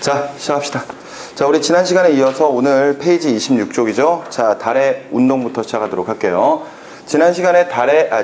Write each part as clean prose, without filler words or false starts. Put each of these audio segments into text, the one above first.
자, 시작합시다. 자, 우리 지난 시간에 이어서 오늘 페이지 26쪽이죠. 자, 달의 운동부터 시작하도록 할게요. 지난 시간에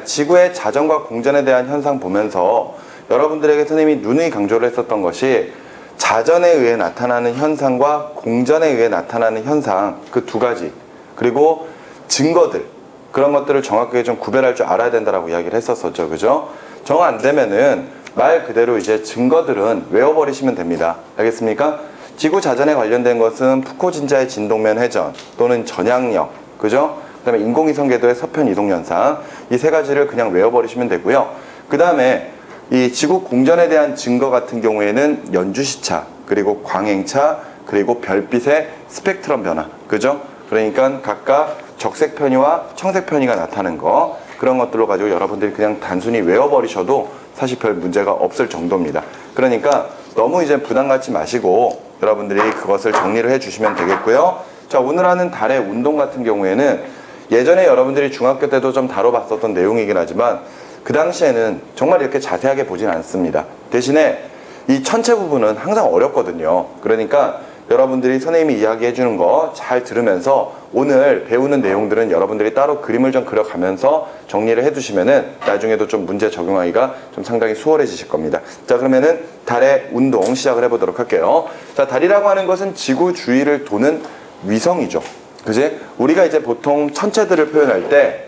지구의 자전과 공전에 대한 현상 보면서 여러분들에게 선생님이 누누이 강조를 했었던 것이 자전에 의해 나타나는 현상과 공전에 의해 나타나는 현상, 그 두 가지, 그리고 증거들, 그런 것들을 정확하게 좀 구별할 줄 알아야 된다라고 이야기를 했었었죠. 그죠? 정 안 되면은 말 그대로 이제 증거들은 외워버리시면 됩니다. 알겠습니까? 지구 자전에 관련된 것은 푸코 진자의 진동면 회전 또는 전향력, 그죠? 그 다음에 인공위성 궤도의 서편 이동 현상, 이 세 가지를 그냥 외워버리시면 되고요. 그 다음에 이 지구 공전에 대한 증거 같은 경우에는 연주시차, 그리고 광행차, 그리고 별빛의 스펙트럼 변화, 그죠? 그러니까 각각 적색 편이와 청색 편이가 나타나는 거, 그런 것들로 가지고 여러분들이 그냥 단순히 외워버리셔도 사실 별 문제가 없을 정도입니다. 그러니까 너무 이제 부담 갖지 마시고 여러분들이 그것을 정리를 해주시면 되겠고요. 자, 오늘 하는 달의 운동 같은 경우에는 예전에 여러분들이 중학교 때도 좀 다뤄봤었던 내용이긴 하지만 그 당시에는 정말 이렇게 자세하게 보진 않습니다. 대신에 이 천체 부분은 항상 어렵거든요. 그러니까 여러분들이 선생님이 이야기해 주는 거 잘 들으면서 오늘 배우는 내용들은 여러분들이 따로 그림을 좀 그려가면서 정리를 해 두시면은 나중에도 좀 문제 적용하기가 좀 상당히 수월해지실 겁니다. 자, 그러면은 달의 운동 시작을 해보도록 할게요. 자, 달이라고 하는 것은 지구 주위를 도는 위성이죠. 그지? 우리가 이제 보통 천체들을 표현할 때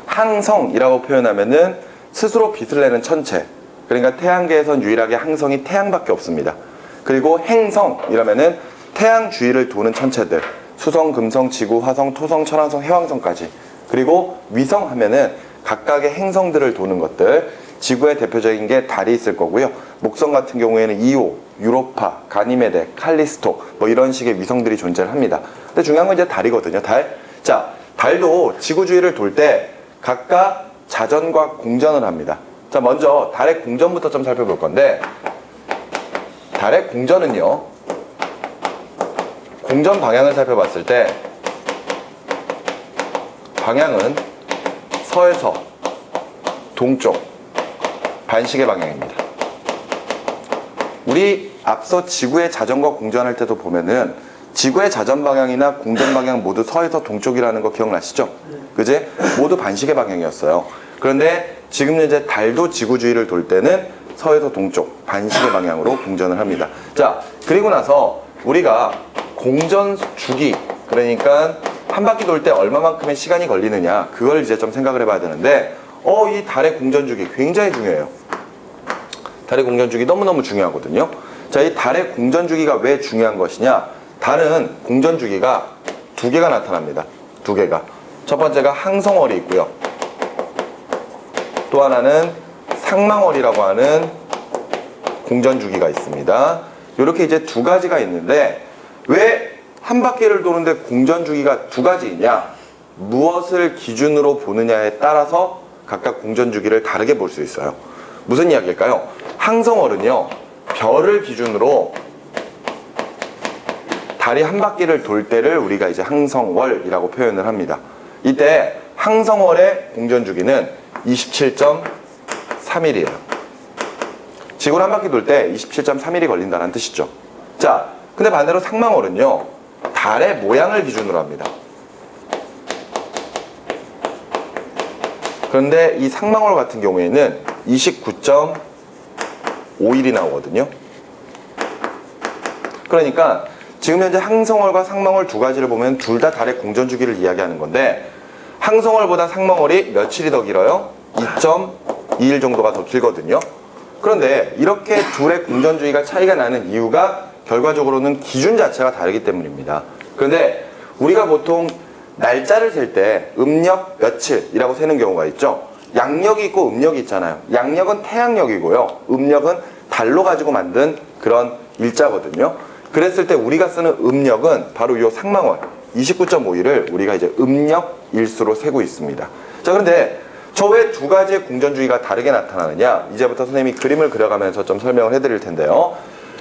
항성이라고 표현하면은 스스로 빛을 내는 천체, 그러니까 태양계에선 유일하게 항성이 태양밖에 없습니다. 그리고 행성이라면은 태양 주위를 도는 천체들, 수성, 금성, 지구, 화성, 토성, 천왕성, 해왕성까지. 그리고 위성 하면은 각각의 행성들을 도는 것들, 지구의 대표적인 게 달이 있을 거고요. 목성 같은 경우에는 이오, 유로파, 가니메데, 칼리스토, 뭐 이런 식의 위성들이 존재를 합니다. 근데 중요한 건 이제 달이거든요. 달. 자, 달도 지구 주위를 돌 때 각각 자전과 공전을 합니다. 자, 먼저 달의 공전부터 좀 살펴볼 건데, 달의 공전은요, 공전 방향을 살펴봤을 때 방향은 서에서 동쪽 반시계 방향입니다. 우리 앞서 지구의 자전과 공전할 때도 보면은 지구의 자전 방향이나 공전 방향 모두 서에서 동쪽이라는 거 기억나시죠? 그지? 모두 반시계 방향이었어요. 그런데 지금 현재 달도 지구 주위를 돌 때는 서에서 동쪽 반시계 방향으로 공전을 합니다. 자, 그리고 나서 우리가 공전 주기, 그러니까 한 바퀴 돌 때 얼마만큼의 시간이 걸리느냐, 그걸 이제 좀 생각을 해봐야 되는데, 이 달의 공전 주기 굉장히 중요해요. 달의 공전 주기 너무너무 중요하거든요. 자, 이 달의 공전 주기가 왜 중요한 것이냐? 달은 공전 주기가 두 개가 나타납니다. 두 개가. 첫 번째가 항성월이 있고요. 또 하나는 상망월이라고 하는 공전 주기가 있습니다. 이렇게 이제 두 가지가 있는데, 왜 한 바퀴를 도는데 공전 주기가 두 가지 있냐? 무엇을 기준으로 보느냐에 따라서 각각 공전 주기를 다르게 볼 수 있어요. 무슨 이야기일까요? 항성월은요, 별을 기준으로 달이 한 바퀴를 돌 때를 우리가 이제 항성월이라고 표현을 합니다. 이때 항성월의 공전 주기는 27.3일이에요. 지구를 한 바퀴 돌 때 27.3일이 걸린다는 뜻이죠. 자, 근데 반대로 상망월은요, 달의 모양을 기준으로 합니다. 그런데 이 상망월 같은 경우에는 29.5일이 나오거든요. 그러니까 지금 현재 항성월과 상망월 두 가지를 보면 둘 다 달의 공전 주기를 이야기하는 건데, 항성월보다 상망월이 며칠이 더 길어요? 2.2일 정도가 더 길거든요. 그런데 이렇게 둘의 공전 주기가 차이가 나는 이유가 결과적으로는 기준 자체가 다르기 때문입니다. 그런데 우리가 보통 날짜를 셀 때 음력 며칠이라고 세는 경우가 있죠. 양력이 있고 음력이 있잖아요. 양력은 태양력이고요, 음력은 달로 가지고 만든 그런 일자거든요. 그랬을 때 우리가 쓰는 음력은 바로 이 상망월 29.5일을 우리가 이제 음력 일수로 세고 있습니다. 자, 그런데 저 왜 두 가지의 공전 주기가 다르게 나타나느냐? 이제부터 선생님이 그림을 그려가면서 좀 설명을 해드릴 텐데요.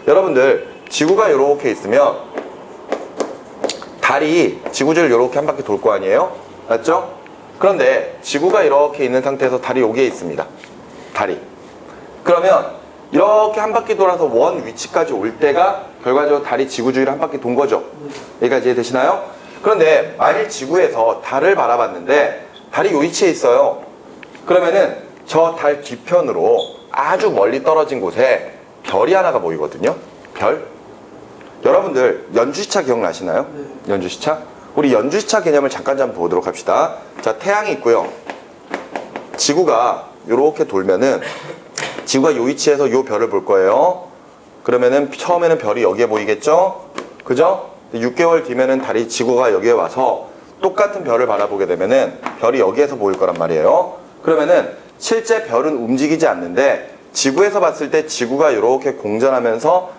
여러분들, 지구가 이렇게 있으면 달이 지구를 이렇게 한 바퀴 돌 거 아니에요? 맞죠? 그런데 지구가 이렇게 있는 상태에서 달이 여기에 있습니다. 달이. 그러면 이렇게 한 바퀴 돌아서 원 위치까지 올 때가 결과적으로 달이 지구 주위를 한 바퀴 돈 거죠. 여기까지 이해되시나요? 그런데 만일 지구에서 달을 바라봤는데 달이 요 위치에 있어요. 그러면은 저 달 뒤편으로 아주 멀리 떨어진 곳에 별이 하나가 보이거든요. 별. 여러분들 연주시차 기억나시나요? 연주시차? 우리 연주시차 개념을 잠깐 좀 보도록 합시다. 자, 태양이 있고요. 지구가 이렇게 돌면은 지구가 요 위치에서 요 별을 볼 거예요. 그러면은 처음에는 별이 여기에 보이겠죠? 그죠? 6개월 뒤면은 달이 지구가 여기에 와서 똑같은 별을 바라보게 되면은 별이 여기에서 보일 거란 말이에요. 그러면은 실제 별은 움직이지 않는데 지구에서 봤을 때 지구가 이렇게 공전하면서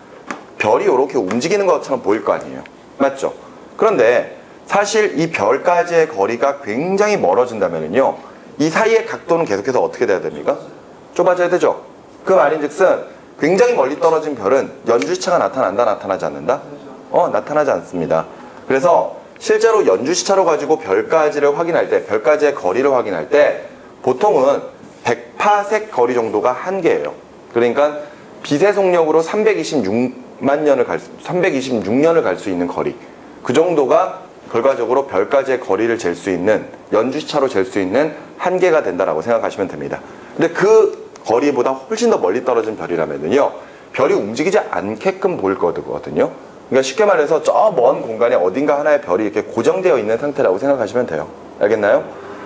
별이 이렇게 움직이는 것처럼 보일 거 아니에요. 맞죠? 그런데 사실 이 별까지의 거리가 굉장히 멀어진다면요, 이 사이의 각도는 계속해서 어떻게 돼야 됩니까? 좁아져야 되죠. 그 말인즉슨 굉장히 멀리 떨어진 별은 연주시차가 나타난다, 나타나지 않는다? 나타나지 않습니다. 그래서 실제로 연주시차로 가지고 별까지를 확인할 때, 별까지의 거리를 확인할 때 보통은 100파섹 거리 정도가 한계예요. 그러니까 빛의 속력으로 326년을 갈 수 있는 거리, 그 정도가 결과적으로 별까지의 거리를 잴 수 있는, 연주시차로 잴 수 있는 한계가 된다라고 생각하시면 됩니다. 근데 그 거리보다 훨씬 더 멀리 떨어진 별이라면요, 별이 움직이지 않게끔 보일 거거든요. 그러니까 쉽게 말해서 저 먼 공간에 어딘가 하나의 별이 이렇게 고정되어 있는 상태라고 생각하시면 돼요. 알겠나요?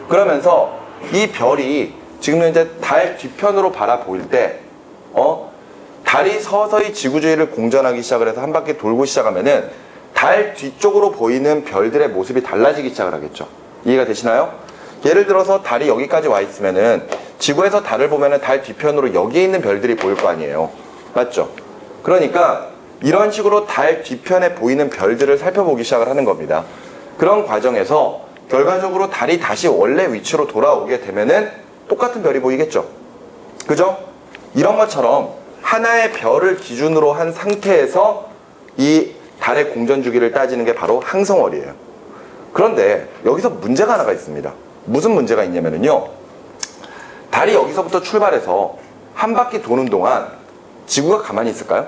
그러면서 이 별이 지금 현재 달 뒤편으로 바라보일 때 달이 서서히 지구 주위를 공전하기 시작을 해서 한 바퀴 돌고 시작하면은 달 뒤쪽으로 보이는 별들의 모습이 달라지기 시작을 하겠죠. 이해가 되시나요? 예를 들어서 달이 여기까지 와 있으면은 지구에서 달을 보면은 달 뒤편으로 여기에 있는 별들이 보일 거 아니에요. 맞죠? 그러니까 이런 식으로 달 뒤편에 보이는 별들을 살펴보기 시작을 하는 겁니다. 그런 과정에서 결과적으로 달이 다시 원래 위치로 돌아오게 되면은 똑같은 별이 보이겠죠. 그죠? 이런 것처럼 하나의 별을 기준으로 한 상태에서 이 달의 공전 주기를 따지는 게 바로 항성월이에요. 그런데 여기서 문제가 하나가 있습니다. 무슨 문제가 있냐면요, 달이 여기서부터 출발해서 한 바퀴 도는 동안 지구가 가만히 있을까요?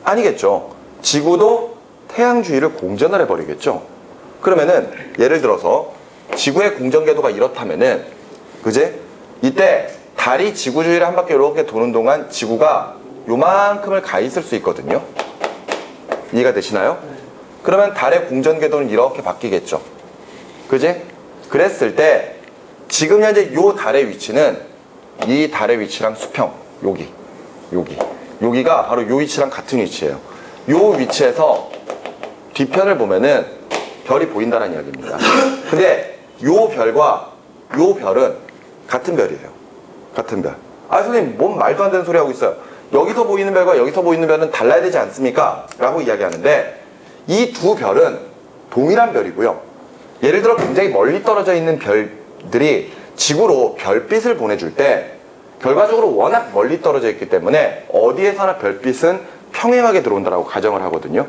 아니겠죠. 지구도 태양 주위를 공전을 해버리겠죠. 그러면은 예를 들어서 지구의 공전 궤도가 이렇다면은, 그제? 이때 달이 지구 주위를 한 바퀴 이렇게 도는 동안 지구가 요만큼을 가 있을 수 있거든요. 이해가 되시나요? 그러면 달의 공전 궤도는 이렇게 바뀌겠죠. 그지? 그랬을 때 지금 현재 요 달의 위치는 이 달의 위치랑 수평, 여기가 바로 요 위치랑 같은 위치예요. 요 위치에서 뒤편을 보면은 별이 보인다는 이야기입니다. 근데 요 별과 요 별은 같은 별이에요. 같은 별. 아, 선생님, 뭔 말도 안 되는 소리 하고 있어요. 여기서 보이는 별과 여기서 보이는 별은 달라야 되지 않습니까? 라고 이야기하는데, 이 두 별은 동일한 별이고요. 예를 들어 굉장히 멀리 떨어져 있는 별들이 지구로 별빛을 보내줄 때 결과적으로 워낙 멀리 떨어져 있기 때문에 어디에서나 별빛은 평행하게 들어온다라고 가정을 하거든요.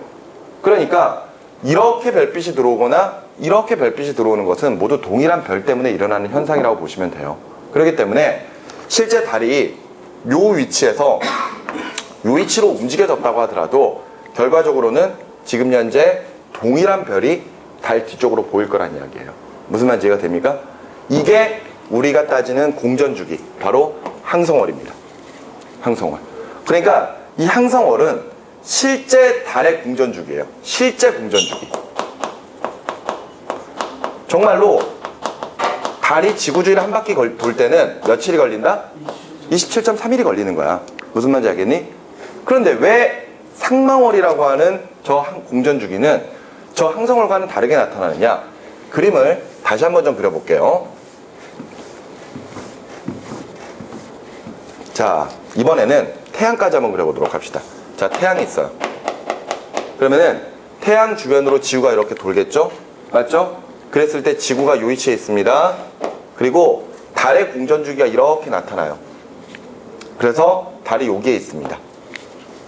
그러니까 이렇게 별빛이 들어오거나 이렇게 별빛이 들어오는 것은 모두 동일한 별 때문에 일어나는 현상이라고 보시면 돼요. 그렇기 때문에 실제 달이 요 위치에서 요 위치로 움직여졌다고 하더라도 결과적으로는 지금 현재 동일한 별이 달 뒤쪽으로 보일 거란 이야기예요. 무슨 말인지 이해가 됩니까? 이게 우리가 따지는 공전주기, 바로 항성월입니다. 항성월. 그러니까 이 항성월은 실제 달의 공전주기예요. 실제 공전주기. 정말로 달이 지구 주위를 한 바퀴 돌 때는 며칠이 걸린다? 27.3일이 걸리는 거야. 무슨 말인지 알겠니? 그런데 왜 상망월이라고 하는 저 공전주기는 저 항성월과는 다르게 나타나느냐? 그림을 다시 한번 좀 그려볼게요. 자, 이번에는 태양까지 한번 그려보도록 합시다. 자, 태양이 있어요. 그러면은 태양 주변으로 지구가 이렇게 돌겠죠? 맞죠? 그랬을 때 지구가 요 위치에 있습니다. 그리고 달의 공전주기가 이렇게 나타나요. 그래서 달이 여기에 있습니다.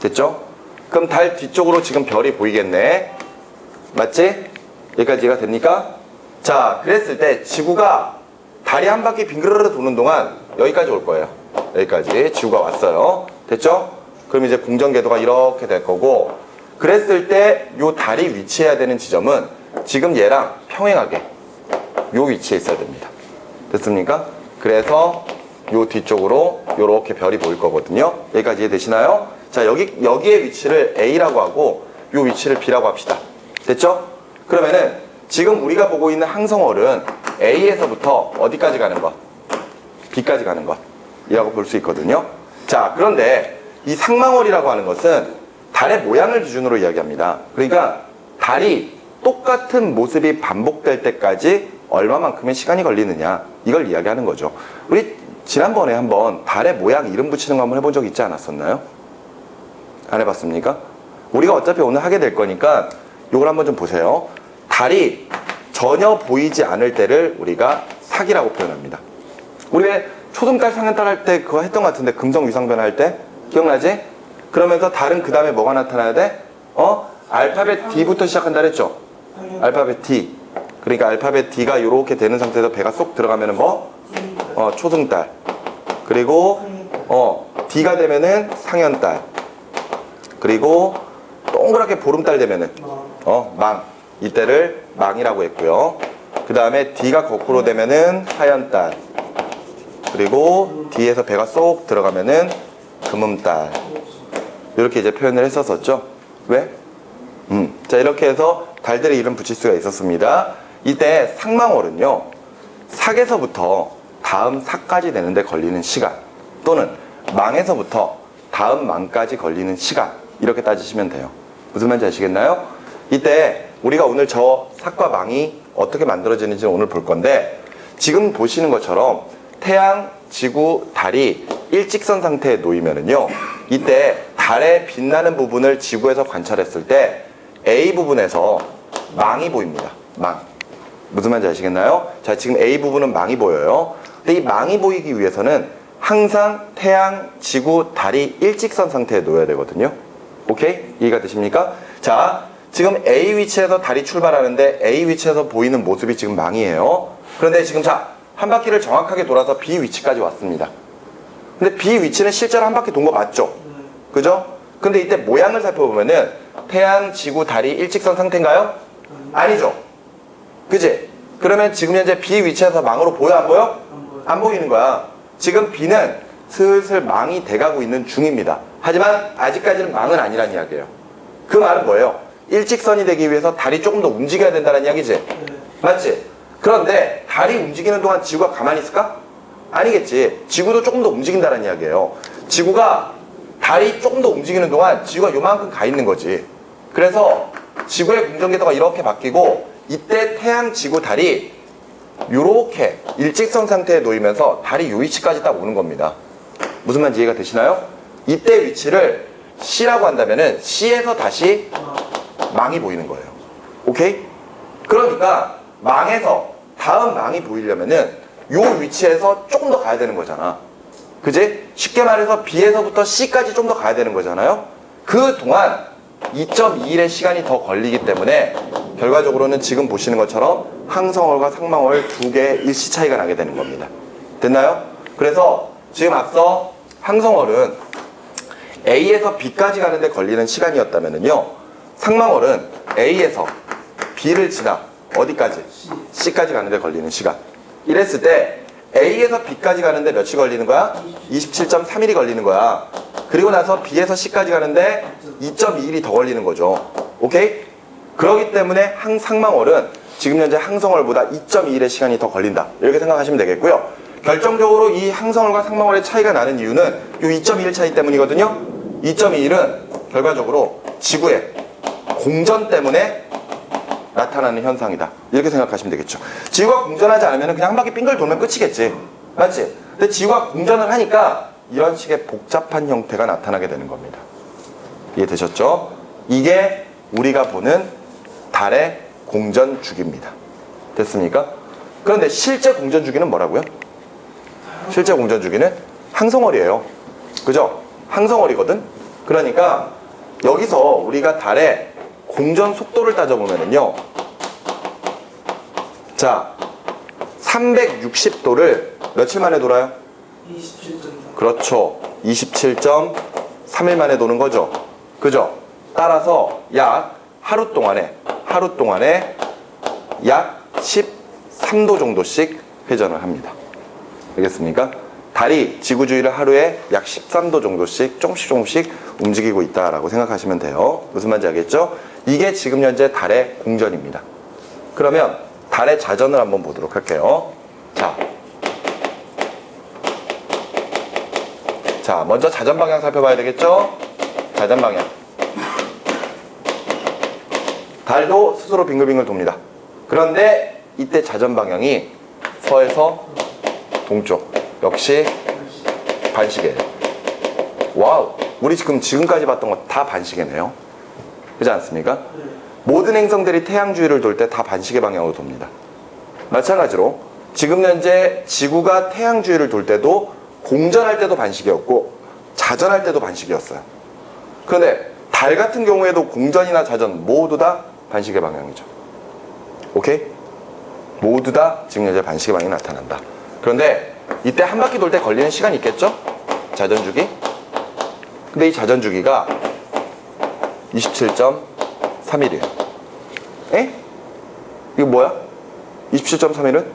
됐죠? 그럼 달 뒤쪽으로 지금 별이 보이겠네. 맞지? 여기까지 이해가 됩니까? 자, 그랬을 때 지구가 달이 한 바퀴 빙그르르 도는 동안 여기까지 올 거예요. 여기까지 지구가 왔어요. 됐죠? 그럼 이제 공전 궤도가 이렇게 될 거고, 그랬을 때 요 달이 위치해야 되는 지점은 지금 얘랑 평행하게 요 위치에 있어야 됩니다. 됐습니까? 그래서 요 뒤쪽으로 요렇게 별이 보일 거거든요. 여기까지 이해되시나요? 자, 여기의 위치를 A라고 하고 요 위치를 B라고 합시다. 됐죠? 그러면은 지금 우리가 보고 있는 항성월은 A에서부터 어디까지 가는 것? B까지 가는 것이라고 볼 수 있거든요. 자, 그런데 이 상망월이라고 하는 것은 달의 모양을 기준으로 이야기합니다. 그러니까 달이 똑같은 모습이 반복될 때까지 얼마만큼의 시간이 걸리느냐, 이걸 이야기하는 거죠. 우리 지난번에 한번 달의 모양 이름 붙이는 거 한번 해본 적 있지 않았었나요? 안 해봤습니까? 우리가 어차피 오늘 하게 될 거니까 이걸 한번 좀 보세요. 달이 전혀 보이지 않을 때를 우리가 사기라고 표현합니다. 우리 왜 초승달 상현달 할 때 그거 했던 것 같은데, 금성 위성변화 할 때 기억나지? 그러면서 달은 그 다음에 뭐가 나타나야 돼? 알파벳 D부터 시작한다 그랬죠? 알파벳 D. 그러니까 알파벳 D가 이렇게 되는 상태에서 배가 쏙 들어가면은 뭐? 초승달. 그리고 D가 되면은 상현달. 그리고 동그랗게 보름달 되면은 망. 이때를 망이라고 했고요. 그 다음에 D가 거꾸로 되면은 하현달. 그리고 D에서 배가 쏙 들어가면은 금음달. 이렇게 이제 표현을 했었었죠. 왜? 자, 이렇게 해서 달들의 이름 붙일 수가 있었습니다. 이때 상망월은요, 삭에서부터 다음 삭까지 되는데 걸리는 시간, 또는 망에서부터 다음 망까지 걸리는 시간, 이렇게 따지시면 돼요. 무슨 말인지 아시겠나요? 이때 우리가 오늘 저 삭과 망이 어떻게 만들어지는지 오늘 볼 건데, 지금 보시는 것처럼 태양, 지구, 달이 일직선 상태에 놓이면은요, 이때 달의 빛나는 부분을 지구에서 관찰했을 때 A 부분에서 망이 보입니다. 망. 무슨 말인지 아시겠나요? 자, 지금 A 부분은 망이 보여요. 근데 이 망이 보이기 위해서는 항상 태양, 지구, 달이 일직선 상태에 놓여야 되거든요. 오케이? 이해가 되십니까? 자, 지금 A 위치에서 달이 출발하는데 A 위치에서 보이는 모습이 지금 망이에요. 그런데 지금 자, 한 바퀴를 정확하게 돌아서 B 위치까지 왔습니다. 근데 B 위치는 실제로 한 바퀴 돈 거 맞죠? 그죠? 근데 이때 모양을 살펴보면은 태양, 지구, 달이 일직선 상태인가요? 아니죠. 그지? 그러면 지금 현재 B 위치에서 망으로 보여, 안 보여? 안 보이는 거야. 지금 B는 슬슬 망이 돼가고 있는 중입니다. 하지만 아직까지는 망은 아니란 이야기예요. 그 말은 뭐예요? 일직선이 되기 위해서 달이 조금 더 움직여야 된다는 이야기지? 맞지? 그런데 달이 움직이는 동안 지구가 가만히 있을까? 아니겠지. 지구도 조금 더 움직인다는 이야기예요. 지구가 달이 조금 더 움직이는 동안 지구가 요만큼 가 있는 거지. 그래서 지구의 공전궤도가 이렇게 바뀌고, 이때 태양, 지구, 달이 요렇게 일직선 상태에 놓이면서 달이 요 위치까지 딱 오는 겁니다. 무슨 말인지 이해가 되시나요? 이때 위치를 C라고 한다면은 C에서 다시 망이 보이는 거예요. 오케이? 그러니까 망에서 다음 망이 보이려면은 요 위치에서 조금 더 가야 되는 거잖아. 그지? 쉽게 말해서 B에서부터 C까지 좀 더 가야 되는 거잖아요. 그 동안 2.21의 시간이 더 걸리기 때문에 결과적으로는 지금 보시는 것처럼 항성월과 상망월 두 개의 일시 차이가 나게 되는 겁니다. 됐나요? 그래서 지금 앞서 항성월은 A에서 B까지 가는데 걸리는 시간이었다면요, 상망월은 A에서 B를 지나 어디까지? C까지 가는데 걸리는 시간. 이랬을 때 A에서 B까지 가는데 며칠 걸리는 거야? 27.31이 걸리는 거야. 그리고 나서 B에서 C까지 가는데 2.21이 더 걸리는 거죠. 오케이? 그렇기 때문에 상망월은 지금 현재 항성월보다 2.21의 시간이 더 걸린다. 이렇게 생각하시면 되겠고요. 결정적으로 이 항성월과 상망월의 차이가 나는 이유는 이 2.21 차이 때문이거든요. 2.21은 결과적으로 지구의 공전 때문에 나타나는 현상이다. 이렇게 생각하시면 되겠죠. 지구가 공전하지 않으면 그냥 한 바퀴 빙글 돌면 끝이겠지. 맞지? 근데 지구가 공전을 하니까 이런 식의 복잡한 형태가 나타나게 되는 겁니다. 이해되셨죠? 이게 우리가 보는 달의 공전 주기입니다. 됐습니까? 그런데 실제 공전 주기는 뭐라고요? 실제 공전 주기는 항성월이에요. 그죠? 항성월이거든? 그러니까 여기서 우리가 달의 공전 속도를 따져보면은요, 자, 360도를 며칠 만에 돌아요? 27.4. 그렇죠. 27.4 3일 만에 도는 거죠. 그죠? 따라서 약 하루 동안에 약 13도 정도씩 회전을 합니다. 알겠습니까? 달이 지구 주위를 하루에 약 13도 정도씩 조금씩 움직이고 있다라고 생각하시면 돼요. 무슨 말인지 알겠죠? 이게 지금 현재 달의 공전입니다. 그러면 달의 자전을 한번 보도록 할게요. 자, 먼저 자전 방향 살펴봐야 되겠죠? 자전 방향. 달도 스스로 빙글빙글 돕니다. 그런데 이때 자전 방향이 서에서 동쪽. 역시 반시계. 와우. 우리 지금까지 봤던 거 다 반시계네요. 그렇지 않습니까? 모든 행성들이 태양 주위를 돌 때 다 반시계 방향으로 돕니다. 마찬가지로 지금 현재 지구가 태양 주위를 돌 때도 공전할 때도 반시계였고 자전할 때도 반시계였어요. 그런데 달 같은 경우에도 공전이나 자전 모두 다 반시계 방향이죠. 오케이? 모두 다 지금 현재 반시계 방향이 나타난다. 그런데 이때 한 바퀴 돌 때 걸리는 시간이 있겠죠? 자전주기. 근데 이 자전주기가 27.3일이에요. 에? 이거 뭐야? 27.3일은?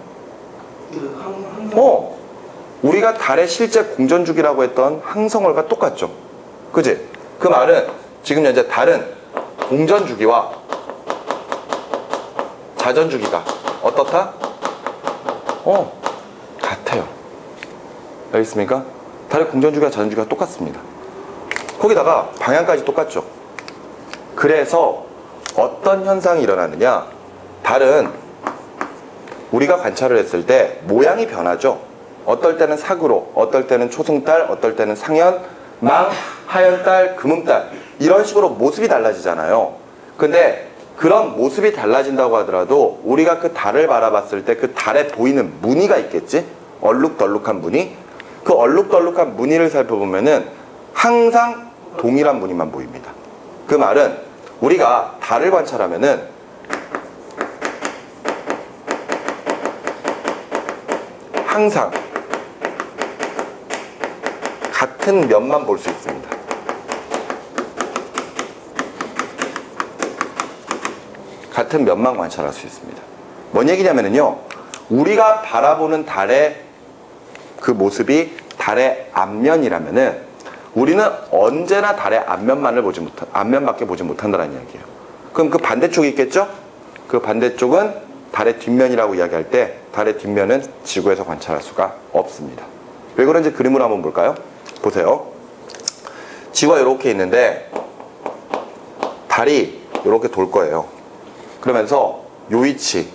우리가 달의 실제 공전주기라고 했던 항성월과 똑같죠? 그지? 그 말은 지금 현재 달은 공전주기와 자전주기가 어떻다? 같아요. 알겠습니까? 달의 공전주기와 자전주기가 똑같습니다. 거기다가 방향까지 똑같죠. 그래서 어떤 현상이 일어나느냐? 달은 우리가 관찰을 했을 때 모양이 변하죠. 어떨 때는 사구로, 어떨 때는 초승달, 어떨 때는 상현, 망, 하현달, 금음달 이런 식으로 모습이 달라지잖아요. 근데 그런 모습이 달라진다고 하더라도 우리가 그 달을 바라봤을 때 그 달에 보이는 무늬가 있겠지? 얼룩덜룩한 무늬. 그 얼룩덜룩한 무늬를 살펴보면은 항상 동일한 무늬만 보입니다. 그 말은 우리가 달을 관찰하면은 항상 같은 면만 볼 수 있습니다. 같은 면만 관찰할 수 있습니다. 뭔 얘기냐면요, 우리가 바라보는 달의 그 모습이 달의 앞면이라면은 우리는 언제나 달의 앞면밖에 보지 못한다는 이야기예요. 그럼 그 반대쪽이 있겠죠? 그 반대쪽은 달의 뒷면이라고 이야기할 때 달의 뒷면은 지구에서 관찰할 수가 없습니다. 왜 그런지 그림으로 한번 볼까요? 보세요. 지구가 이렇게 있는데 달이 이렇게 돌 거예요. 그러면서 요 위치,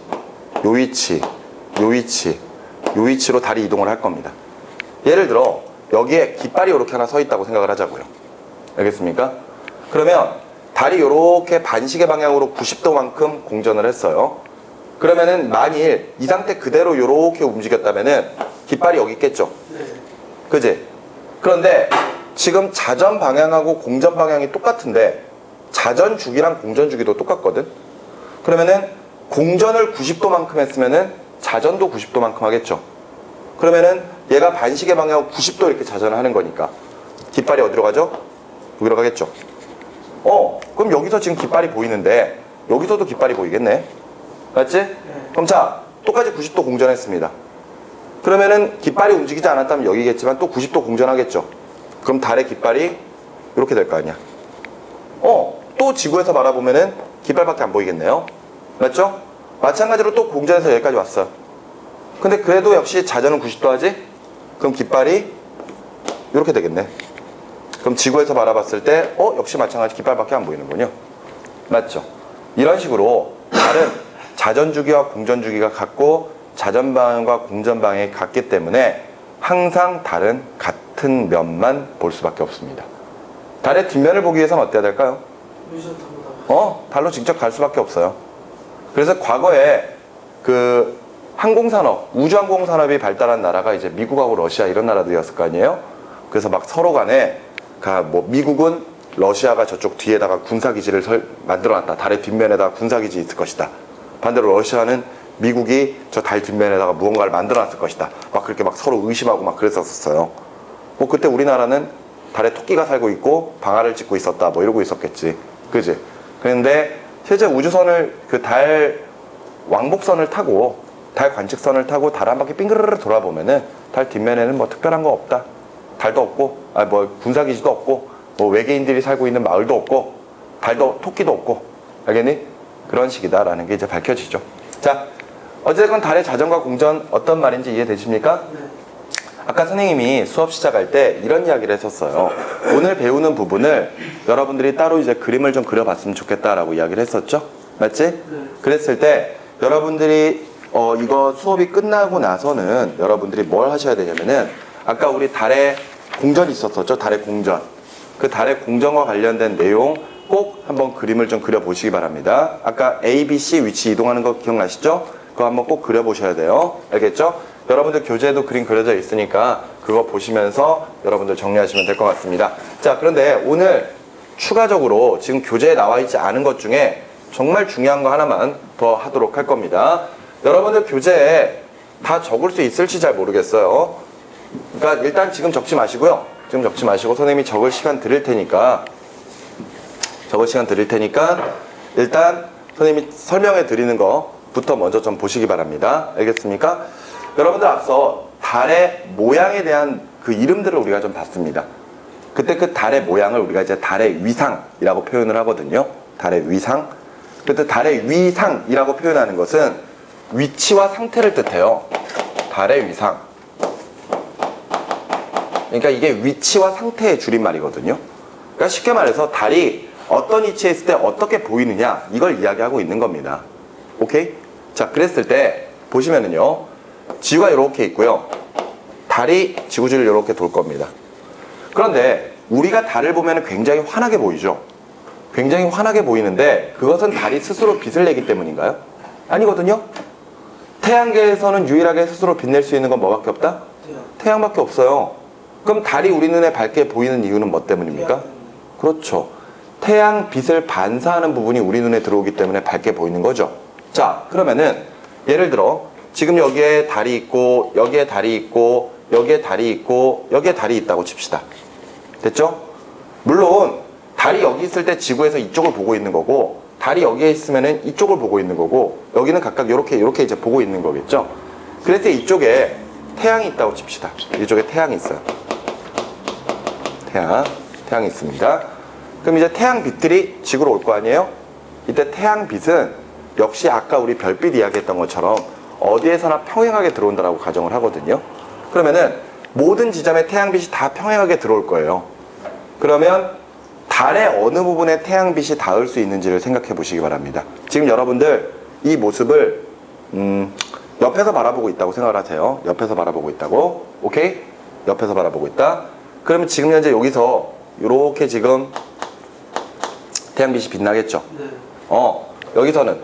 요 위치, 요 위치, 요 위치로 달이 이동을 할 겁니다. 예를 들어 여기에 깃발이 이렇게 하나 서 있다고 생각을 하자고요. 알겠습니까? 그러면 달이 이렇게 반시계 방향으로 90도만큼 공전을 했어요. 그러면은 만일 이 상태 그대로 이렇게 움직였다면은 깃발이 여기 있겠죠? 그지? 그런데 지금 자전 방향하고 공전 방향이 똑같은데 자전 주기랑 공전 주기도 똑같거든? 그러면은 공전을 90도만큼 했으면은 자전도 90도만큼 하겠죠? 그러면은 얘가 반시계 방향하고 90도 이렇게 자전을 하는 거니까 깃발이 어디로 가죠? 여기로 가겠죠? 그럼 여기서 지금 깃발이 보이는데 여기서도 깃발이 보이겠네? 맞지? 그럼 자, 똑같이 90도 공전했습니다. 그러면은 깃발이 움직이지 않았다면 여기겠지만 또 90도 공전하겠죠? 그럼 달의 깃발이 이렇게 될 거 아니야? 또 지구에서 바라보면은 깃발밖에 안 보이겠네요? 맞죠? 마찬가지로 또 공전해서 여기까지 왔어. 근데 그래도 역시 자전은 90도 하지? 그럼 깃발이 이렇게 되겠네. 그럼 지구에서 바라봤을 때 역시 마찬가지 깃발밖에 안 보이는군요. 맞죠? 이런 식으로 달은 자전주기와 공전주기가 같고 자전방향과 공전방향이 같기 때문에 항상 달은 같은 면만 볼 수밖에 없습니다. 달의 뒷면을 보기 위해서는 어때야 될까요? 달로 직접 갈 수밖에 없어요. 그래서 과거에 그 항공산업, 우주항공산업이 발달한 나라가 이제 미국하고 러시아 이런 나라들이었을 거 아니에요? 그래서 막 서로 간에 미국은 러시아가 저쪽 뒤에다가 군사기지를 만들어놨다. 달의 뒷면에다가 군사기지 있을 것이다. 반대로 러시아는 미국이 저 달 뒷면에다가 무언가를 만들어놨을 것이다. 막 그렇게 막 서로 의심하고 막 그랬었어요. 그때 우리나라는 달에 토끼가 살고 있고 방아를 찧고 있었다 뭐 이러고 있었겠지. 그지? 그런데 실제 우주선을 그 달 왕복선을 타고 달 관측선을 타고 달 한 바퀴 빙그르르 돌아보면은 달 뒷면에는 뭐 특별한 거 없다. 달도 없고 뭐 군사기지도 없고 뭐 외계인들이 살고 있는 마을도 없고 달도 토끼도 없고 알겠니? 그런 식이다라는 게 이제 밝혀지죠. 자, 어쨌든 달의 자전과 공전 어떤 말인지 이해되십니까? 네. 아까 선생님이 수업 시작할 때 이런 이야기를 했었어요. 오늘 배우는 부분을 여러분들이 따로 이제 그림을 좀 그려봤으면 좋겠다라고 이야기를 했었죠. 맞지? 네. 그랬을 때 여러분들이 이거 수업이 끝나고 나서는 여러분들이 뭘 하셔야 되냐면은 아까 우리 달의 공전이 있었었죠. 달의 공전. 그 달의 공전과 관련된 내용 꼭 한번 그림을 좀 그려보시기 바랍니다. 아까 A, B, C 위치 이동하는 거 기억나시죠? 그거 한번 꼭 그려보셔야 돼요. 알겠죠? 여러분들 교재에도 그림 그려져 있으니까 그거 보시면서 여러분들 정리하시면 될 것 같습니다. 자, 그런데 오늘 추가적으로 지금 교재에 나와 있지 않은 것 중에 정말 중요한 거 하나만 더 하도록 할 겁니다. 여러분들 교재에 다 적을 수 있을지 잘 모르겠어요. 그러니까 일단 지금 적지 마시고요. 지금 적지 마시고 선생님이 적을 시간 드릴 테니까 일단 선생님이 설명해 드리는 거부터 먼저 좀 보시기 바랍니다. 알겠습니까? 여러분들 앞서 달의 모양에 대한 그 이름들을 우리가 좀 봤습니다. 그때 그 달의 모양을 우리가 이제 달의 위상이라고 표현을 하거든요. 달의 위상. 그때 달의 위상이라고 표현하는 것은 위치와 상태를 뜻해요. 달의 위상. 그러니까 이게 위치와 상태의 줄임말이거든요. 그러니까 쉽게 말해서 달이 어떤 위치에 있을 때 어떻게 보이느냐 이걸 이야기하고 있는 겁니다. 오케이? 자, 그랬을 때 보시면은요. 지구가 이렇게 있고요. 달이 지구주를 이렇게 돌 겁니다. 그런데 우리가 달을 보면 굉장히 환하게 보이죠. 굉장히 환하게 보이는데 그것은 달이 스스로 빛을 내기 때문인가요? 아니거든요. 태양계에서는 유일하게 스스로 빛낼 수 있는 건 뭐밖에 없다? 태양밖에 없어요. 그럼 달이 우리 눈에 밝게 보이는 이유는 뭐 때문입니까? 그렇죠. 태양 빛을 반사하는 부분이 우리 눈에 들어오기 때문에 밝게 보이는 거죠. 자, 그러면은 예를 들어 지금 여기에 달이 있고 여기에 달이 있고 여기에 달이 있고 여기에 달이 있다고 칩시다. 됐죠? 물론 달이 여기 있을 때 지구에서 이쪽을 보고 있는 거고 달이 여기에 있으면은 이쪽을 보고 있는 거고 여기는 각각 이렇게 이제 보고 있는 거겠죠? 그래서 이쪽에 태양이 있다고 칩시다. 이쪽에 태양이 있어요. 태양이 있습니다. 그럼 이제 태양 빛들이 지구로 올 거 아니에요? 이때 태양 빛은 역시 아까 우리 별빛 이야기했던 것처럼 어디에서나 평행하게 들어온다라고 가정을 하거든요. 그러면은 모든 지점에 태양빛이 다 평행하게 들어올 거예요. 그러면 달의 어느 부분에 태양빛이 닿을 수 있는지를 생각해 보시기 바랍니다. 지금 여러분들 이 모습을 옆에서 바라보고 있다고 생각을 하세요. 옆에서 바라보고 있다고. 오케이? 옆에서 바라보고 있다. 그러면 지금 현재 여기서 이렇게 지금 태양빛이 빛나겠죠? 네. 여기서는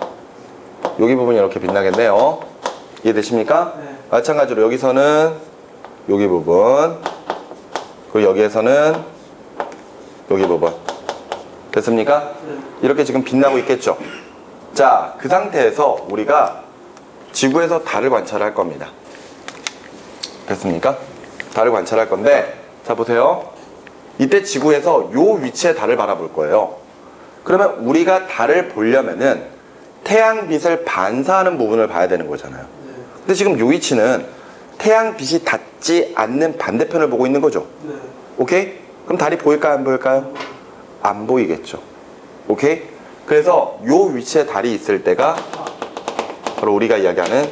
여기 부분이 이렇게 빛나겠네요. 이해되십니까? 네. 마찬가지로 여기서는 여기 부분, 그리고 여기에서는 여기 부분. 됐습니까? 네. 이렇게 지금 빛나고 있겠죠? 자, 그 상태에서 우리가 지구에서 달을 관찰할 겁니다. 됐습니까? 달을 관찰할 건데, 자, 보세요. 이때 지구에서 요 위치에 달을 바라볼 거예요. 그러면 우리가 달을 보려면은 태양빛을 반사하는 부분을 봐야 되는 거잖아요. 네. 근데 지금 요 위치는 태양빛이 닿지 않는 반대편을 보고 있는 거죠. 네. 오케이? 그럼 달이 보일까요? 안 보일까요? 안 보이겠죠. 오케이? 그래서 요 위치에 달이 있을 때가 바로 우리가 이야기하는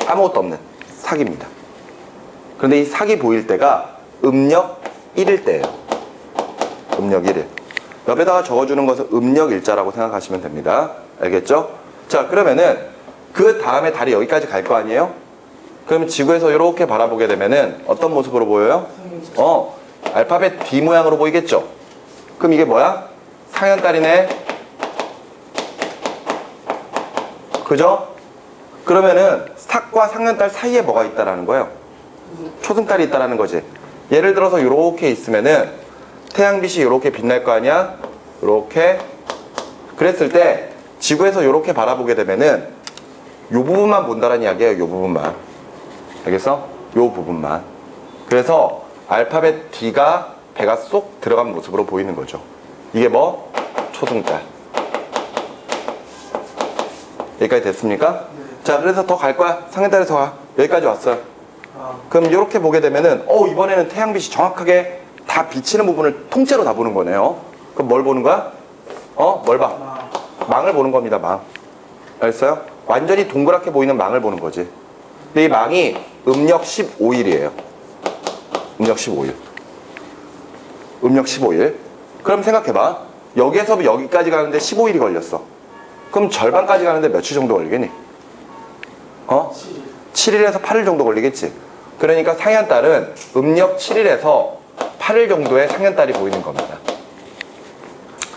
아무것도 없는 사기입니다. 그런데 이 사기 보일 때가 음력 1일 때예요. 음력 1일. 옆에다가 적어주는 것은 음력 일자라고 생각하시면 됩니다. 알겠죠? 자, 그러면은 그 다음에 달이 여기까지 갈 거 아니에요? 그러면 지구에서 이렇게 바라보게 되면은 어떤 모습으로 보여요? 알파벳 D 모양으로 보이겠죠? 그럼 이게 뭐야? 상현달이네. 그죠? 그러면은 삭과 상현달 사이에 뭐가 있다라는 거예요? 초승달이 있다라는 거지. 예를 들어서 이렇게 있으면은 태양빛이 이렇게 빛날 거 아니야? 이렇게. 그랬을 때 지구에서 이렇게 바라보게 되면은 요 부분만 본다라는 이야기예요. 요 부분만. 알겠어? 요 부분만. 그래서 알파벳 D가 배가 쏙 들어간 모습으로 보이는 거죠. 이게 뭐? 초승달. 여기까지 됐습니까? 네. 자, 그래서 더 갈 거야. 상해달에서 가. 여기까지 왔어요. 아, 그럼 이렇게 보게 되면은 이번에는 태양빛이 정확하게 다 비치는 부분을 통째로 다 보는 거네요. 그럼 뭘 보는 거야? 뭘 봐? 아, 망을 보는 겁니다. 망. 알겠어요? 완전히 동그랗게 보이는 망을 보는 거지. 근데 이 망이 음력 15일이에요. 음력 15일. 음력 15일. 그럼 생각해봐. 여기에서 여기까지 가는데 15일이 걸렸어. 그럼 절반까지 가는데 며칠 정도 걸리겠니? 7일. 7일에서 8일 정도 걸리겠지. 그러니까 상현달은 음력 7일에서 8일 정도의 상현달이 보이는 겁니다.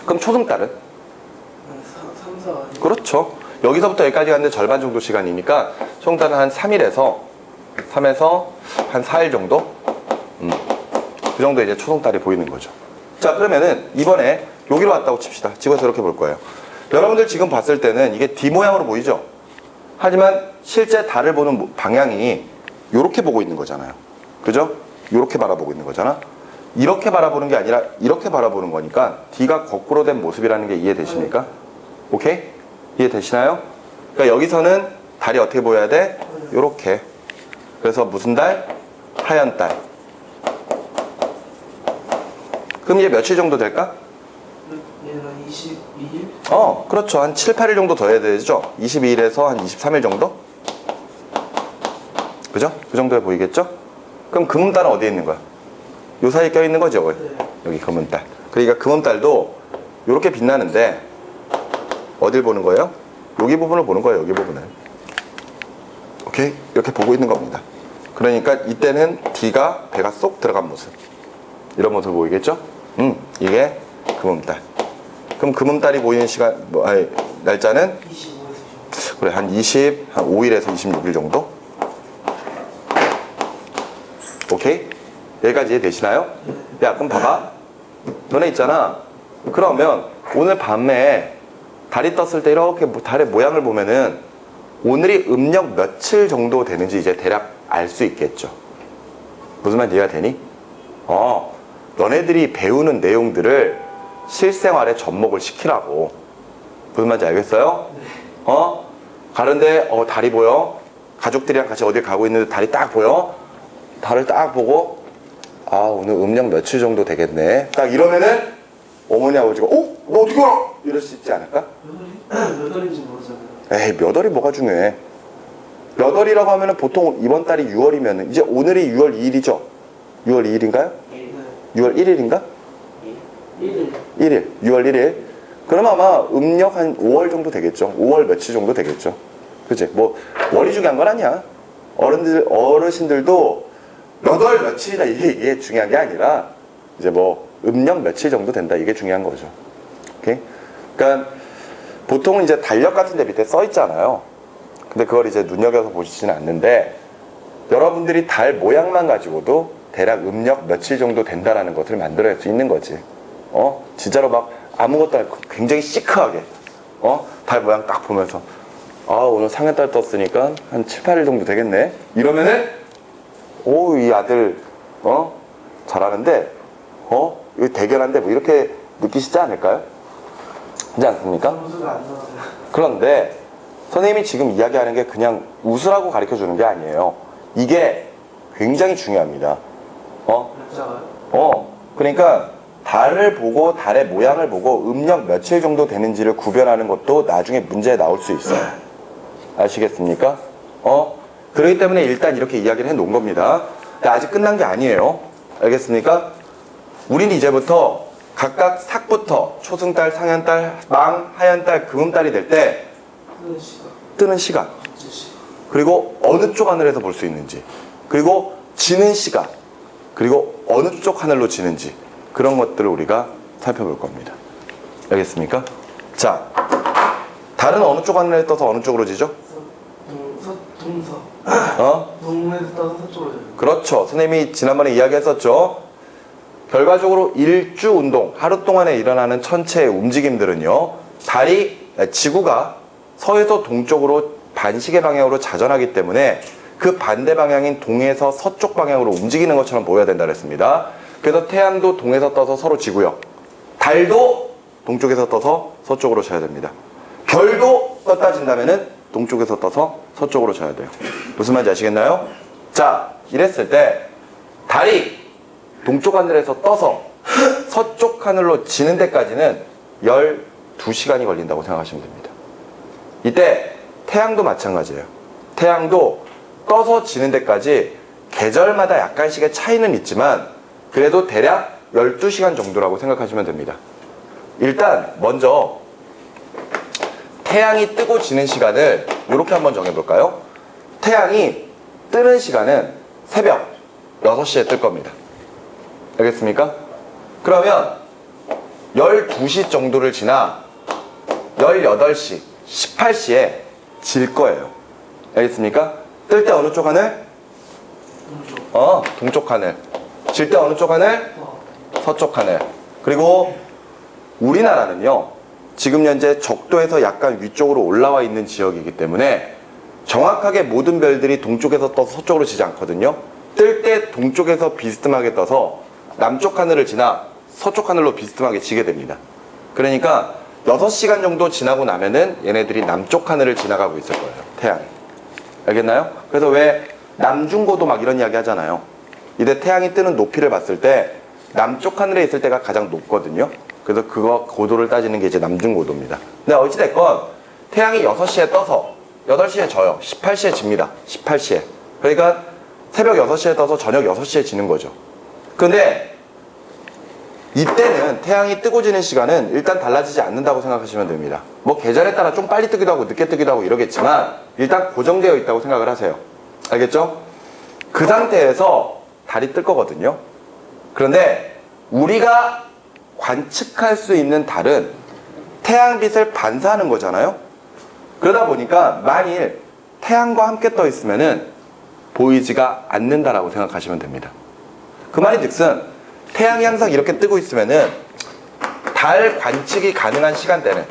그럼 초승달은? 3, 4일. 그렇죠. 여기서부터 여기까지 가는데 절반 정도 시간이니까 초승달은 한 3일에서 3에서 한 4일 정도? 그 정도 이제 초승달이 보이는 거죠. 자, 그러면은 이번에 여기로 왔다고 칩시다. 집어서 이렇게 볼 거예요. 여러분들 지금 봤을 때는 이게 D 모양으로 보이죠? 하지만 실제 달을 보는 방향이 이렇게 보고 있는 거잖아요. 그죠? 이렇게 바라보고 있는 거잖아. 이렇게 바라보는 게 아니라 이렇게 바라보는 거니까 D가 거꾸로 된 모습이라는 게 이해되십니까? 오케이? 이해되시나요? 그러니까 여기서는 달이 어떻게 보여야 돼? 이렇게. 그래서 무슨 달? 하얀 달. 그럼 이제 며칠 정도 될까? 얘는 22일? 그렇죠. 한 7, 8일 정도 더 해야 되죠? 22일에서 한 23일 정도? 그죠? 그 정도에 보이겠죠? 그럼 금음달은 어디에 있는 거야? 요 사이에 껴있는 거죠? 네. 여기 금음달. 그러니까 금음달도 이렇게 빛나는데 어딜 보는 거예요? 여기 부분을 보는 거예요. 여기 부분을. 오케이? 이렇게 보고 있는 겁니다. 그러니까 이때는 D가 배가 쏙 들어간 모습. 이런 모습 보이겠죠? 이게 금음달. 그럼 금음달이 보이는 시간, 날짜는? 25에서 그래, 한 5일에서 26일 정도? 오케이? 여기까지 이해되시나요? 야, 그럼 봐봐. 너네 있잖아. 그러면 오늘 밤에 달이 떴을 때 이렇게 달의 모양을 보면은 오늘이 음력 며칠 정도 되는지 이제 대략 알 수 있겠죠. 무슨 말 이해가 되니? 너네들이 배우는 내용들을 실생활에 접목을 시키라고. 무슨 말인지 알겠어요? 가는데 달이 보여. 가족들이랑 같이 어딜 가고 있는데 달이 딱 보여. 달을 딱 보고 오늘 음력 며칠 정도 되겠네. 딱 이러면은 어머니 아버지가 너 어떻게 알아? 이럴 수 있지 않을까? 몇 월인지 모르잖아요. 에이, 몇 월이 뭐가 중요해. 몇 월이라고 하면은 보통 이번 달이 6월이면은 이제 오늘이 6월 2일이죠. 6월 2일인가요? 네. 6월 1일인가? 1일. 1일, 6월 1일. 그럼 아마 음력 한 5월 정도 되겠죠. 5월 며칠 정도 되겠죠. 그치? 뭐, 월이 중요한 건 아니야. 어르신들도 몇 월 며칠이다 이게 중요한 게 아니라 이제 뭐, 음력 며칠 정도 된다 이게 중요한 거죠. 오케이? 그러니까 보통은 이제 달력 같은 데 밑에 써 있잖아요. 근데 그걸 이제 눈여겨서 보시지는 않는데 여러분들이 달 모양만 가지고도 대략 음력 며칠 정도 된다라는 것을 만들어낼 수 있는 거지. 진짜로 막 아무것도 아니고 굉장히 시크하게 달 모양 딱 보면서 오늘 상해달 떴으니까 한 7, 8일 정도 되겠네 이러면은 이 아들 잘하는데 이거 대견한데 뭐 이렇게 느끼시지 않을까요? 그렇지 않습니까? 점수가 안 나와요. 그런데 선생님이 지금 이야기하는 게 그냥 웃으라고 가르쳐 주는 게 아니에요. 이게 굉장히 중요합니다. 몇자가요? 그러니까 달을 보고 달의 모양을 보고 음력 며칠 정도 되는지를 구별하는 것도 나중에 문제에 나올 수 있어요. 아시겠습니까? 그렇기 때문에 일단 이렇게 이야기를 해 놓은 겁니다. 근데 아직 끝난 게 아니에요. 알겠습니까? 우린 이제부터 각각 삭부터 초승달, 상현달, 망, 하얀달, 금음달이 될 때 뜨는 시간. 뜨는 시간, 번째 시간. 그리고 어느 쪽 하늘에서 볼 수 있는지, 그리고 지는 시간, 그리고 어느 쪽 하늘로 지는지 그런 것들을 우리가 살펴볼 겁니다. 알겠습니까? 자, 달은 어느 쪽 하늘에 떠서 어느 쪽으로 지죠? 동서. 동에서 떠서 서쪽으로 져요. 그렇죠. 선생님이 지난번에 이야기했었죠. 결과적으로 일주 운동, 하루 동안에 일어나는 천체의 움직임들은요, 지구가 서에서 동쪽으로 반시계 방향으로 자전하기 때문에 그 반대 방향인 동에서 서쪽 방향으로 움직이는 것처럼 보여야 된다 그랬습니다. 그래서 태양도 동에서 떠서 서로 지고요. 달도 동쪽에서 떠서 서쪽으로 져야 됩니다. 별도 떴다 진다면은 동쪽에서 떠서 서쪽으로 져야 돼요. 무슨 말인지 아시겠나요? 자, 이랬을 때 달이 동쪽 하늘에서 떠서 서쪽 하늘로 지는 데까지는 12시간이 걸린다고 생각하시면 됩니다. 이때 태양도 마찬가지예요. 태양도 떠서 지는 데까지 계절마다 약간씩의 차이는 있지만 그래도 대략 12시간 정도라고 생각하시면 됩니다. 일단 먼저 태양이 뜨고 지는 시간을 이렇게 한번 정해볼까요? 태양이 뜨는 시간은 새벽 6시에 뜰 겁니다. 알겠습니까? 그러면 12시 정도를 지나 18시, 18시에 질 거예요. 알겠습니까? 뜰 때 어느 쪽 하늘? 동쪽 하늘. 질 때 어느 쪽 하늘? 서쪽 하늘. 그리고 우리나라는요, 지금 현재 적도에서 약간 위쪽으로 올라와 있는 지역이기 때문에 정확하게 모든 별들이 동쪽에서 떠서 서쪽으로 지지 않거든요. 뜰 때 동쪽에서 비스듬하게 떠서 남쪽 하늘을 지나 서쪽 하늘로 비스듬하게 지게 됩니다. 그러니까 6시간 정도 지나고 나면은 얘네들이 남쪽 하늘을 지나가고 있을 거예요. 태양이. 알겠나요? 그래서 왜 남중고도 막 이런 이야기 하잖아요. 이때 태양이 뜨는 높이를 봤을 때 남쪽 하늘에 있을 때가 가장 높거든요. 그래서 그거 고도를 따지는 게 이제 남중고도입니다. 근데 어찌됐건 태양이 6시에 떠서 8시에 져요. 18시에 집니다. 18시에. 그러니까 새벽 6시에 떠서 저녁 6시에 지는 거죠. 근데 이때는 태양이 뜨고 지는 시간은 일단 달라지지 않는다고 생각하시면 됩니다. 뭐 계절에 따라 좀 빨리 뜨기도 하고 늦게 뜨기도 하고 이러겠지만 일단 고정되어 있다고 생각을 하세요. 알겠죠? 그 상태에서 달이 뜰 거거든요. 그런데 우리가 관측할 수 있는 달은 태양빛을 반사하는 거잖아요. 그러다 보니까 만일 태양과 함께 떠 있으면은 보이지가 않는다라고 생각하시면 됩니다. 그 말이 즉슨 태양이 항상 이렇게 뜨고 있으면은 달 관측이 가능한 시간대는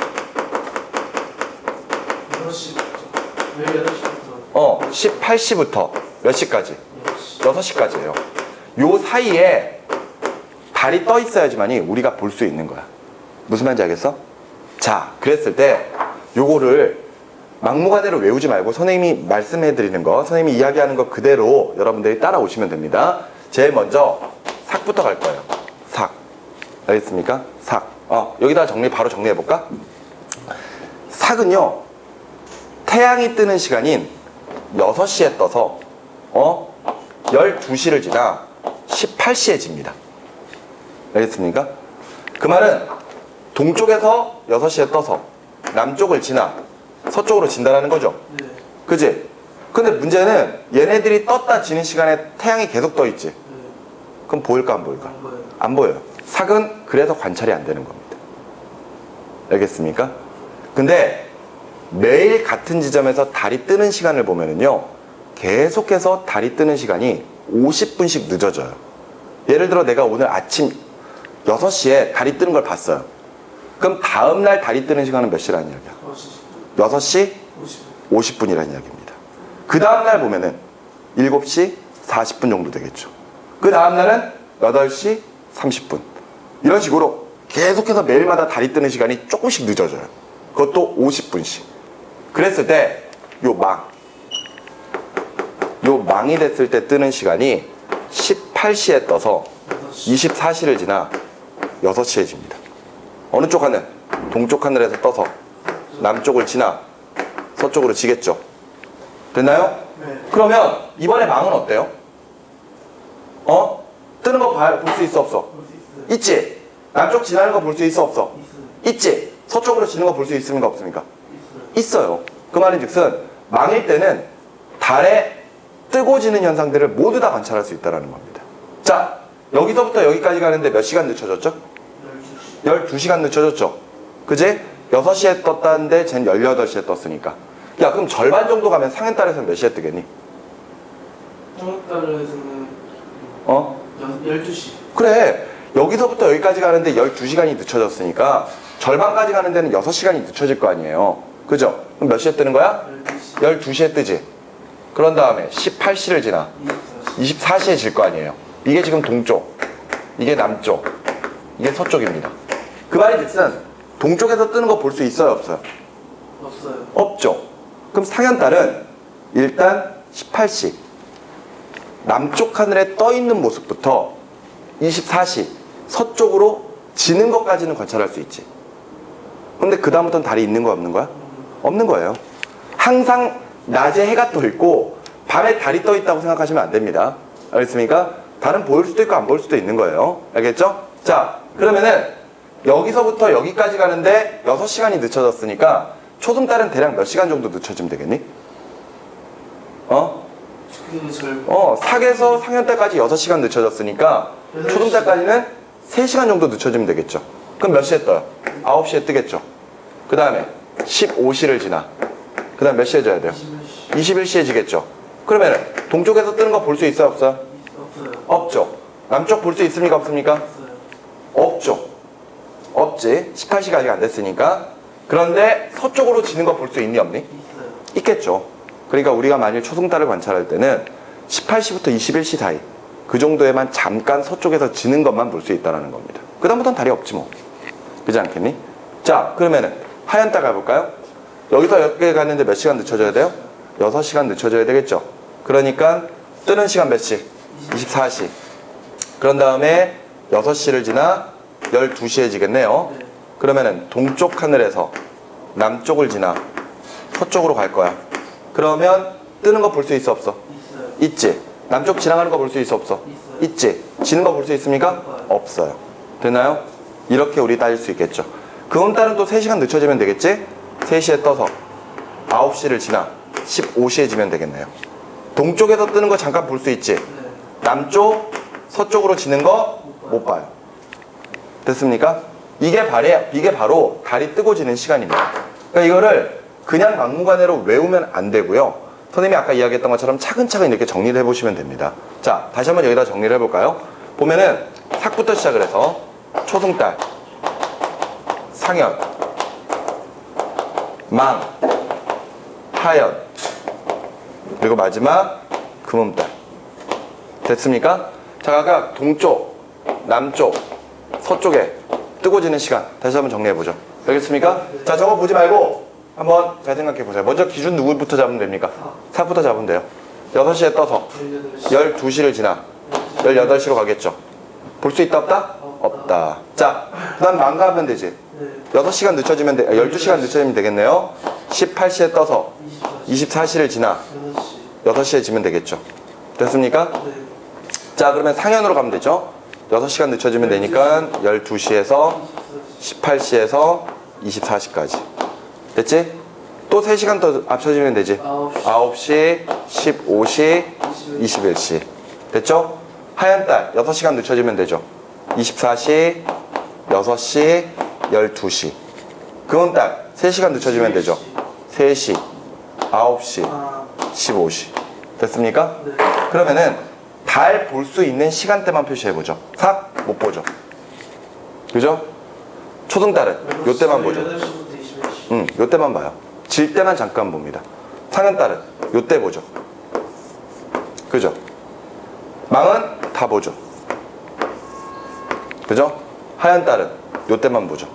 8시부터 18시부터 몇 시까지? 6시 6시까지예요. 요 사이에 달이 떠 있어야지만이 우리가 볼 수 있는 거야. 무슨 말인지 알겠어? 자, 그랬을 때 요거를 막무가내로 외우지 말고 선생님이 말씀해 드리는 거, 선생님이 이야기하는 거 그대로 여러분들이 따라오시면 됩니다. 제일 먼저 삭부터 갈 거예요. 삭. 알겠습니까? 삭. 여기다 바로 정리해 볼까? 삭은요, 태양이 뜨는 시간인 6시에 떠서 12시를 지나 18시에 집니다. 알겠습니까? 그 말은 동쪽에서 6시에 떠서 남쪽을 지나 서쪽으로 진다라는 거죠. 네. 그지? 근데 문제는 얘네들이 떴다 지는 시간에 태양이 계속 떠 있지. 네. 그럼 보일까 안 보일까? 안 보여요. 안 보여요. 삭은 그래서 관찰이 안 되는 겁니다. 알겠습니까? 근데 매일 같은 지점에서 달이 뜨는 시간을 보면은요, 계속해서 달이 뜨는 시간이 50분씩 늦어져요. 예를 들어 내가 오늘 아침 6시에 달이 뜨는 걸 봤어요. 그럼 다음날 달이 뜨는 시간은 몇 시라는 이야기야? 6시 50분이라는 이야기입니다. 그 다음날 보면은 7시 40분 정도 되겠죠. 그 다음날은 8시 30분. 이런 식으로 계속해서 매일마다 달이 뜨는 시간이 조금씩 늦어져요. 그것도 50분씩. 그랬을 때 요 망이 됐을 때 뜨는 시간이 18시에 떠서 24시를 지나 6시에 집니다. 어느 쪽 하늘? 동쪽 하늘에서 떠서 남쪽을 지나 서쪽으로 지겠죠. 됐나요? 네. 그러면 이번에 망은 어때요? 뜨는 거 볼 수 있어 없어? 볼 수 있어요. 있지? 남쪽 지나는 거 볼 수 있어 없어? 있어요. 있지? 서쪽으로 지는 거 볼 수 있습니까 없습니까? 있어요. 있어요. 그 말인 즉슨 망일 때는 달에 뜨고 지는 현상들을 모두 다 관찰할 수 있다는 겁니다. 자, 여기서부터 여기까지 가는데 몇 시간 늦춰졌죠? 12시. 12시간 늦춰졌죠? 그지? 6시에 떴다는데 쟨 18시에 떴으니까. 야, 그럼 절반 정도 가면 상hen달에서는 몇 시에 뜨겠니? 중국달에서는 12시. 그래. 여기서부터 여기까지 가는데 12시간이 늦춰졌으니까 절반까지 가는 데는 6시간이 늦춰질 거 아니에요. 그죠? 그럼 몇 시에 뜨는 거야? 12시. 12시에 뜨지. 그런 다음에 18시를 지나 24시. 24시에 질 거 아니에요. 이게 지금 동쪽. 이게 남쪽, 이게 서쪽입니다. 그 말이 즉슨 동쪽에서 뜨는 거 볼 수 있어요, 없어요? 없어요. 없죠. 그럼 상현달은 일단 18시 남쪽 하늘에 떠 있는 모습부터 24시 서쪽으로 지는 것까지는 관찰할 수 있지. 근데 그 다음부터는 달이 있는 거야, 없는 거야? 없는 거예요. 항상 낮에 해가 떠 있고 밤에 달이 떠 있다고 생각하시면 안 됩니다. 알겠습니까? 달은 보일 수도 있고 안 보일 수도 있는 거예요. 알겠죠? 자, 그러면은 여기서부터 여기까지 가는데 6시간이 늦춰졌으니까 초승달은 대략 몇 시간 정도 늦춰지면 되겠니? 사계에서 상현달까지 6시간 늦춰졌으니까 초승달까지는 3시간 정도 늦춰지면 되겠죠. 그럼 몇 시에 떠요? 9시에 뜨겠죠. 그 다음에 15시를 지나. 그 다음에 몇 시에 져야 돼요? 21시에 지겠죠. 그러면 동쪽에서 뜨는 거 볼 수 있어요, 없어요? 없어요. 없죠. 남쪽 볼 수 있습니까, 없습니까? 없어요. 없죠. 없지. 18시가 아직 안 됐으니까. 그런데 서쪽으로 지는 거 볼 수 있니, 없니? 있어요. 있겠죠. 그러니까 우리가 만일 초승달을 관찰할 때는 18시부터 21시 사이 그 정도에만 잠깐 서쪽에서 지는 것만 볼 수 있다는 겁니다. 그 다음부터는 달이 없지 뭐. 그렇지 않겠니? 자, 그러면은 하얀달 가볼까요? 여기서 여기 갔는데 몇 시간 늦춰져야 돼요? 6시간 늦춰져야 되겠죠. 그러니까 뜨는 시간 몇 시? 24시. 그런 다음에 6시를 지나 12시에 지겠네요. 네. 그러면은 동쪽 하늘에서 남쪽을 지나 서쪽으로 갈 거야. 그러면 뜨는 거 볼 수 있어, 없어? 있어요. 있지. 남쪽 지나가는 거 볼 수 있어, 없어? 있어요. 있지. 지는 거 볼 수 있습니까? 없어요. 됐나요? 이렇게 우리 따질 수 있겠죠. 그온 달은 또 3시간 늦춰지면 되겠지? 3시에 떠서 9시를 지나 15시에 지면 되겠네요. 동쪽에서 뜨는 거 잠깐 볼 수 있지? 네. 남쪽, 서쪽으로 지는 거 못 봐요. 됐습니까? 이게 바로 달이 뜨고 지는 시간입니다. 그러니까 이거를 그냥 막무가내로 외우면 안 되고요. 선생님이 아까 이야기했던 것처럼 차근차근 이렇게 정리를 해보시면 됩니다. 자, 다시 한번 여기다 정리를 해볼까요? 보면은 삭부터 시작을 해서 초승달, 상현, 망, 하연, 그리고 마지막 금음달. 됐습니까? 자, 아까 동쪽, 남쪽, 서쪽에 뜨고 지는 시간 다시 한번 정리해보죠. 알겠습니까? 자, 저거 보지 말고 한번 잘 생각해보세요. 먼저 기준 누구부터 잡으면 됩니까? 4부터 잡으면 돼요. 6시에 떠서 18시. 12시를 지나 18시로 가겠죠. 볼 수 있다, 없다? 없다. 자, 그 다음 망가하면 되지. 네. 6시간 늦춰지면 12시간 늦춰지면 되겠네요. 18시에 떠서 24시. 24시를 지나 6시. 6시에 지면 되겠죠. 됐습니까? 네. 자, 그러면 상현으로 가면 되죠. 6시간 늦춰지면 되니까 12시에서 18시에서 24시까지. 됐지? 또 3시간 더 앞서지면 되지. 9시, 15시, 21시. 됐죠? 하얀 달 6시간 늦춰지면 되죠. 24시, 6시, 12시. 금은 달 3시간 늦춰지면 되죠. 3시, 9시, 15시. 됐습니까? 네. 그러면은 달 볼 수 있는 시간대만 표시해보죠. 삭? 못 보죠. 그죠? 초승달은 요때만 보죠. 8시부터 21시. 요때만 봐요. 질 때만 잠깐 봅니다. 상현달은 요때 보죠. 그죠? 망은 다 보죠. 그죠? 하얀달은 요때만 보죠.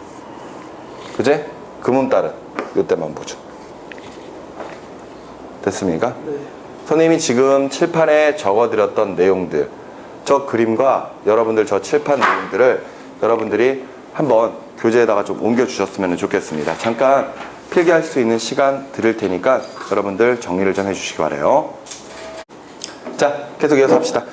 그제? 금운달은 요때만 보죠. 됐습니까? 네. 선생님이 지금 칠판에 적어드렸던 내용들, 저 그림과 여러분들 저 칠판 내용들을 여러분들이 한번 교재에다가 좀 옮겨주셨으면 좋겠습니다. 잠깐 필기할 수 있는 시간 드릴 테니까 여러분들 정리를 좀 해주시기 바라요. 자, 계속 이어서 합시다.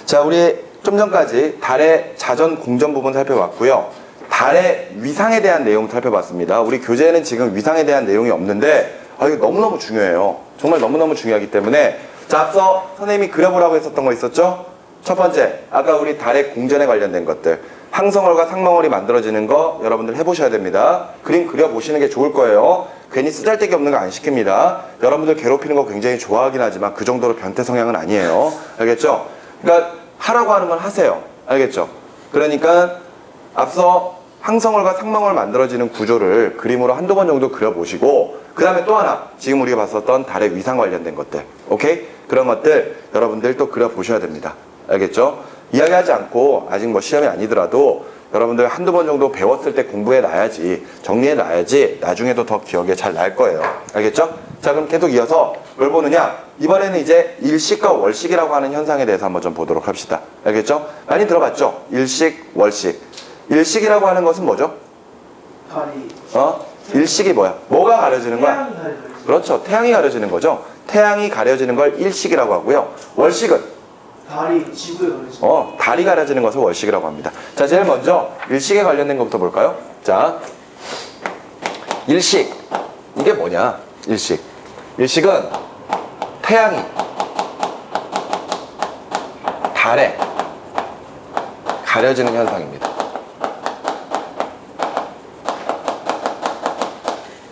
자, 우리 좀 전까지 달의 자전 공전 부분 살펴봤고요. 달의 위상에 대한 내용 살펴봤습니다. 우리 교재에는 지금 위상에 대한 내용이 없는데 이거 너무너무 중요해요. 정말 너무너무 중요하기 때문에 자, 앞서 선생님이 그려보라고 했었던 거 있었죠? 첫 번째, 아까 우리 달의 공전에 관련된 것들, 항성월과 상망월이 만들어지는 거 여러분들 해보셔야 됩니다. 그림 그려보시는 게 좋을 거예요. 괜히 쓰잘데기 없는 거 안 시킵니다. 여러분들 괴롭히는 거 굉장히 좋아하긴 하지만 그 정도로 변태 성향은 아니에요. 알겠죠? 그러니까 하라고 하는 건 하세요. 알겠죠? 그러니까 앞서 항성월과 상망월 만들어지는 구조를 그림으로 한두 번 정도 그려보시고 그 다음에 또 하나, 지금 우리가 봤었던 달의 위상 관련된 것들, 오케이? 그런 것들 여러분들 또 그려보셔야 됩니다. 알겠죠? 이야기하지 않고 아직 뭐 시험이 아니더라도 여러분들 한두 번 정도 배웠을 때 공부해 놔야지, 정리해 놔야지 나중에도 더 기억에 잘 날 거예요. 알겠죠? 자, 그럼 계속 이어서 뭘 보느냐? 이번에는 이제 일식과 월식이라고 하는 현상에 대해서 한번 좀 보도록 합시다. 알겠죠? 많이 들어봤죠? 일식, 월식. 일식이라고 하는 것은 뭐죠? 달이. 일식이 뭐야? 뭐가 가려지는 거야? 태양이 가려지죠. 그렇죠. 태양이 가려지는 거죠. 태양이 가려지는 걸 일식이라고 하고요. 월식은 달이 지구에 가려지죠. 달이 가려지는 것을 월식이라고 합니다. 자, 제일 먼저 일식에 관련된 것부터 볼까요? 자, 일식. 이게 뭐냐? 일식. 일식은 태양이 달에 가려지는 현상입니다.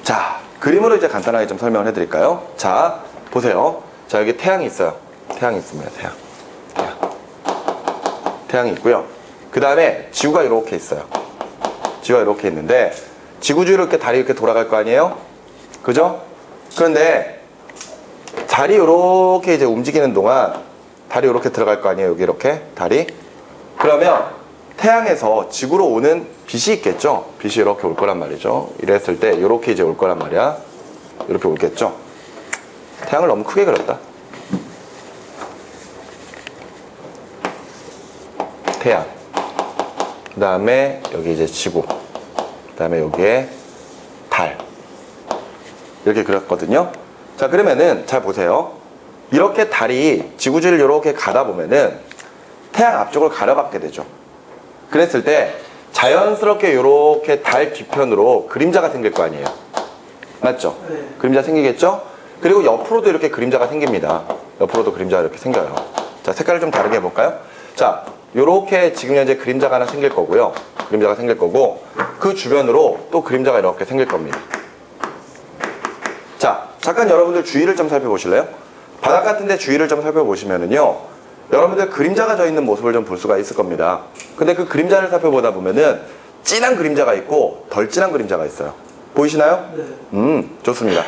자, 그림으로 이제 간단하게 좀 설명을 해드릴까요? 자, 보세요. 자, 여기 태양이 있어요. 태양이 있습니다. 태양이 있고요. 그 다음에 지구가 이렇게 있어요. 지구가 이렇게 있는데 지구주위로 이렇게 달이 이렇게 돌아갈 거 아니에요? 그죠? 그런데 달이 이렇게 이제 움직이는 동안 달이 이렇게 들어갈 거 아니에요? 여기 이렇게 달이. 그러면 태양에서 지구로 오는 빛이 있겠죠? 빛이 이렇게 올 거란 말이죠. 이랬을 때 이렇게 이제 올 거란 말이야. 이렇게 올겠죠? 태양을 너무 크게 그렸다. 태양, 그 다음에 여기 이제 지구, 그 다음에 여기에 달, 이렇게 그렸거든요. 자, 그러면은 잘 보세요. 이렇게 달이 지구주위를 이렇게 가다 보면은 태양 앞쪽을 가려받게 되죠. 그랬을 때 자연스럽게 이렇게 달 뒤편으로 그림자가 생길 거 아니에요. 맞죠? 네. 그림자 생기겠죠? 그리고 옆으로도 이렇게 그림자가 생깁니다. 옆으로도 그림자가 이렇게 생겨요. 자, 색깔을 좀 다르게 해볼까요? 자, 요렇게 지금 현재 그림자가 하나 생길 거고요. 그림자가 생길 거고, 그 주변으로 또 그림자가 이렇게 생길 겁니다. 자, 잠깐 여러분들 주위를 좀 살펴보실래요? 바닥 같은데 주위를 좀 살펴보시면은요, 여러분들 그림자가 져 있는 모습을 좀 볼 수가 있을 겁니다. 근데 그 그림자를 살펴보다 보면은 진한 그림자가 있고 덜 진한 그림자가 있어요. 보이시나요? 네. 좋습니다.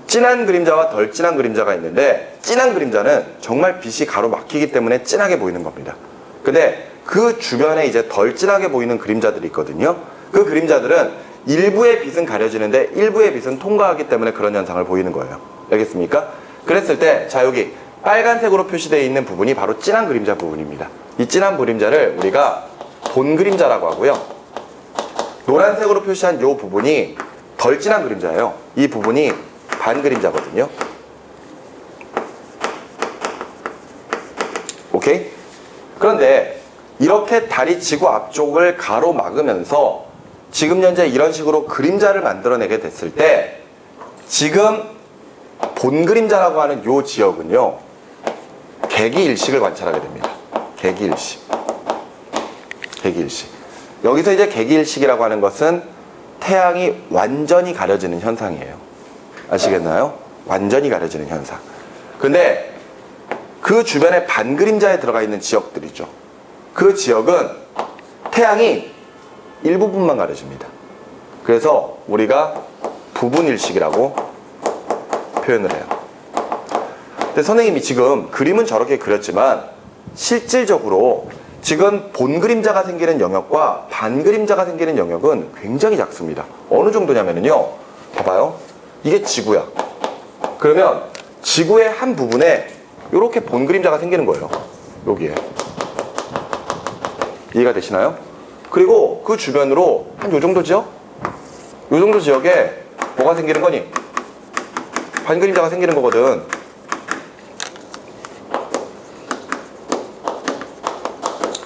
진한 그림자와 덜 진한 그림자가 있는데, 진한 그림자는 정말 빛이 가로막히기 때문에 진하게 보이는 겁니다. 근데 그 주변에 이제 덜 진하게 보이는 그림자들이 있거든요. 그 그림자들은 일부의 빛은 가려지는데 일부의 빛은 통과하기 때문에 그런 현상을 보이는 거예요. 알겠습니까? 그랬을 때, 자, 여기 빨간색으로 표시되어 있는 부분이 바로 진한 그림자 부분입니다. 이 진한 그림자를 우리가 본 그림자라고 하고요. 노란색으로 표시한 이 부분이 덜 진한 그림자예요. 이 부분이 반 그림자거든요. 오케이? 그런데 이렇게 달이 지구 앞쪽을 가로막으면서 지금 현재 이런 식으로 그림자를 만들어내게 됐을 때, 지금 본 그림자라고 하는 이 지역은요, 개기일식을 관찰하게 됩니다. 개기일식. 개기일식. 여기서 이제 개기일식이라고 하는 것은 태양이 완전히 가려지는 현상이에요. 아시겠나요? 완전히 가려지는 현상. 근데 그 주변에 반그림자에 들어가 있는 지역들이죠. 그 지역은 태양이 일부분만 가려집니다. 그래서 우리가 부분일식이라고 표현을 해요. 근데 선생님이 지금 그림은 저렇게 그렸지만 실질적으로 지금 본 그림자가 생기는 영역과 반 그림자가 생기는 영역은 굉장히 작습니다. 어느 정도냐면요, 봐봐요. 이게 지구야. 그러면 지구의 한 부분에 이렇게 본 그림자가 생기는 거예요. 여기에. 이해가 되시나요? 그리고 그 주변으로 한 요 정도 지역? 요 정도 지역에 뭐가 생기는 거니? 반 그림자가 생기는 거거든.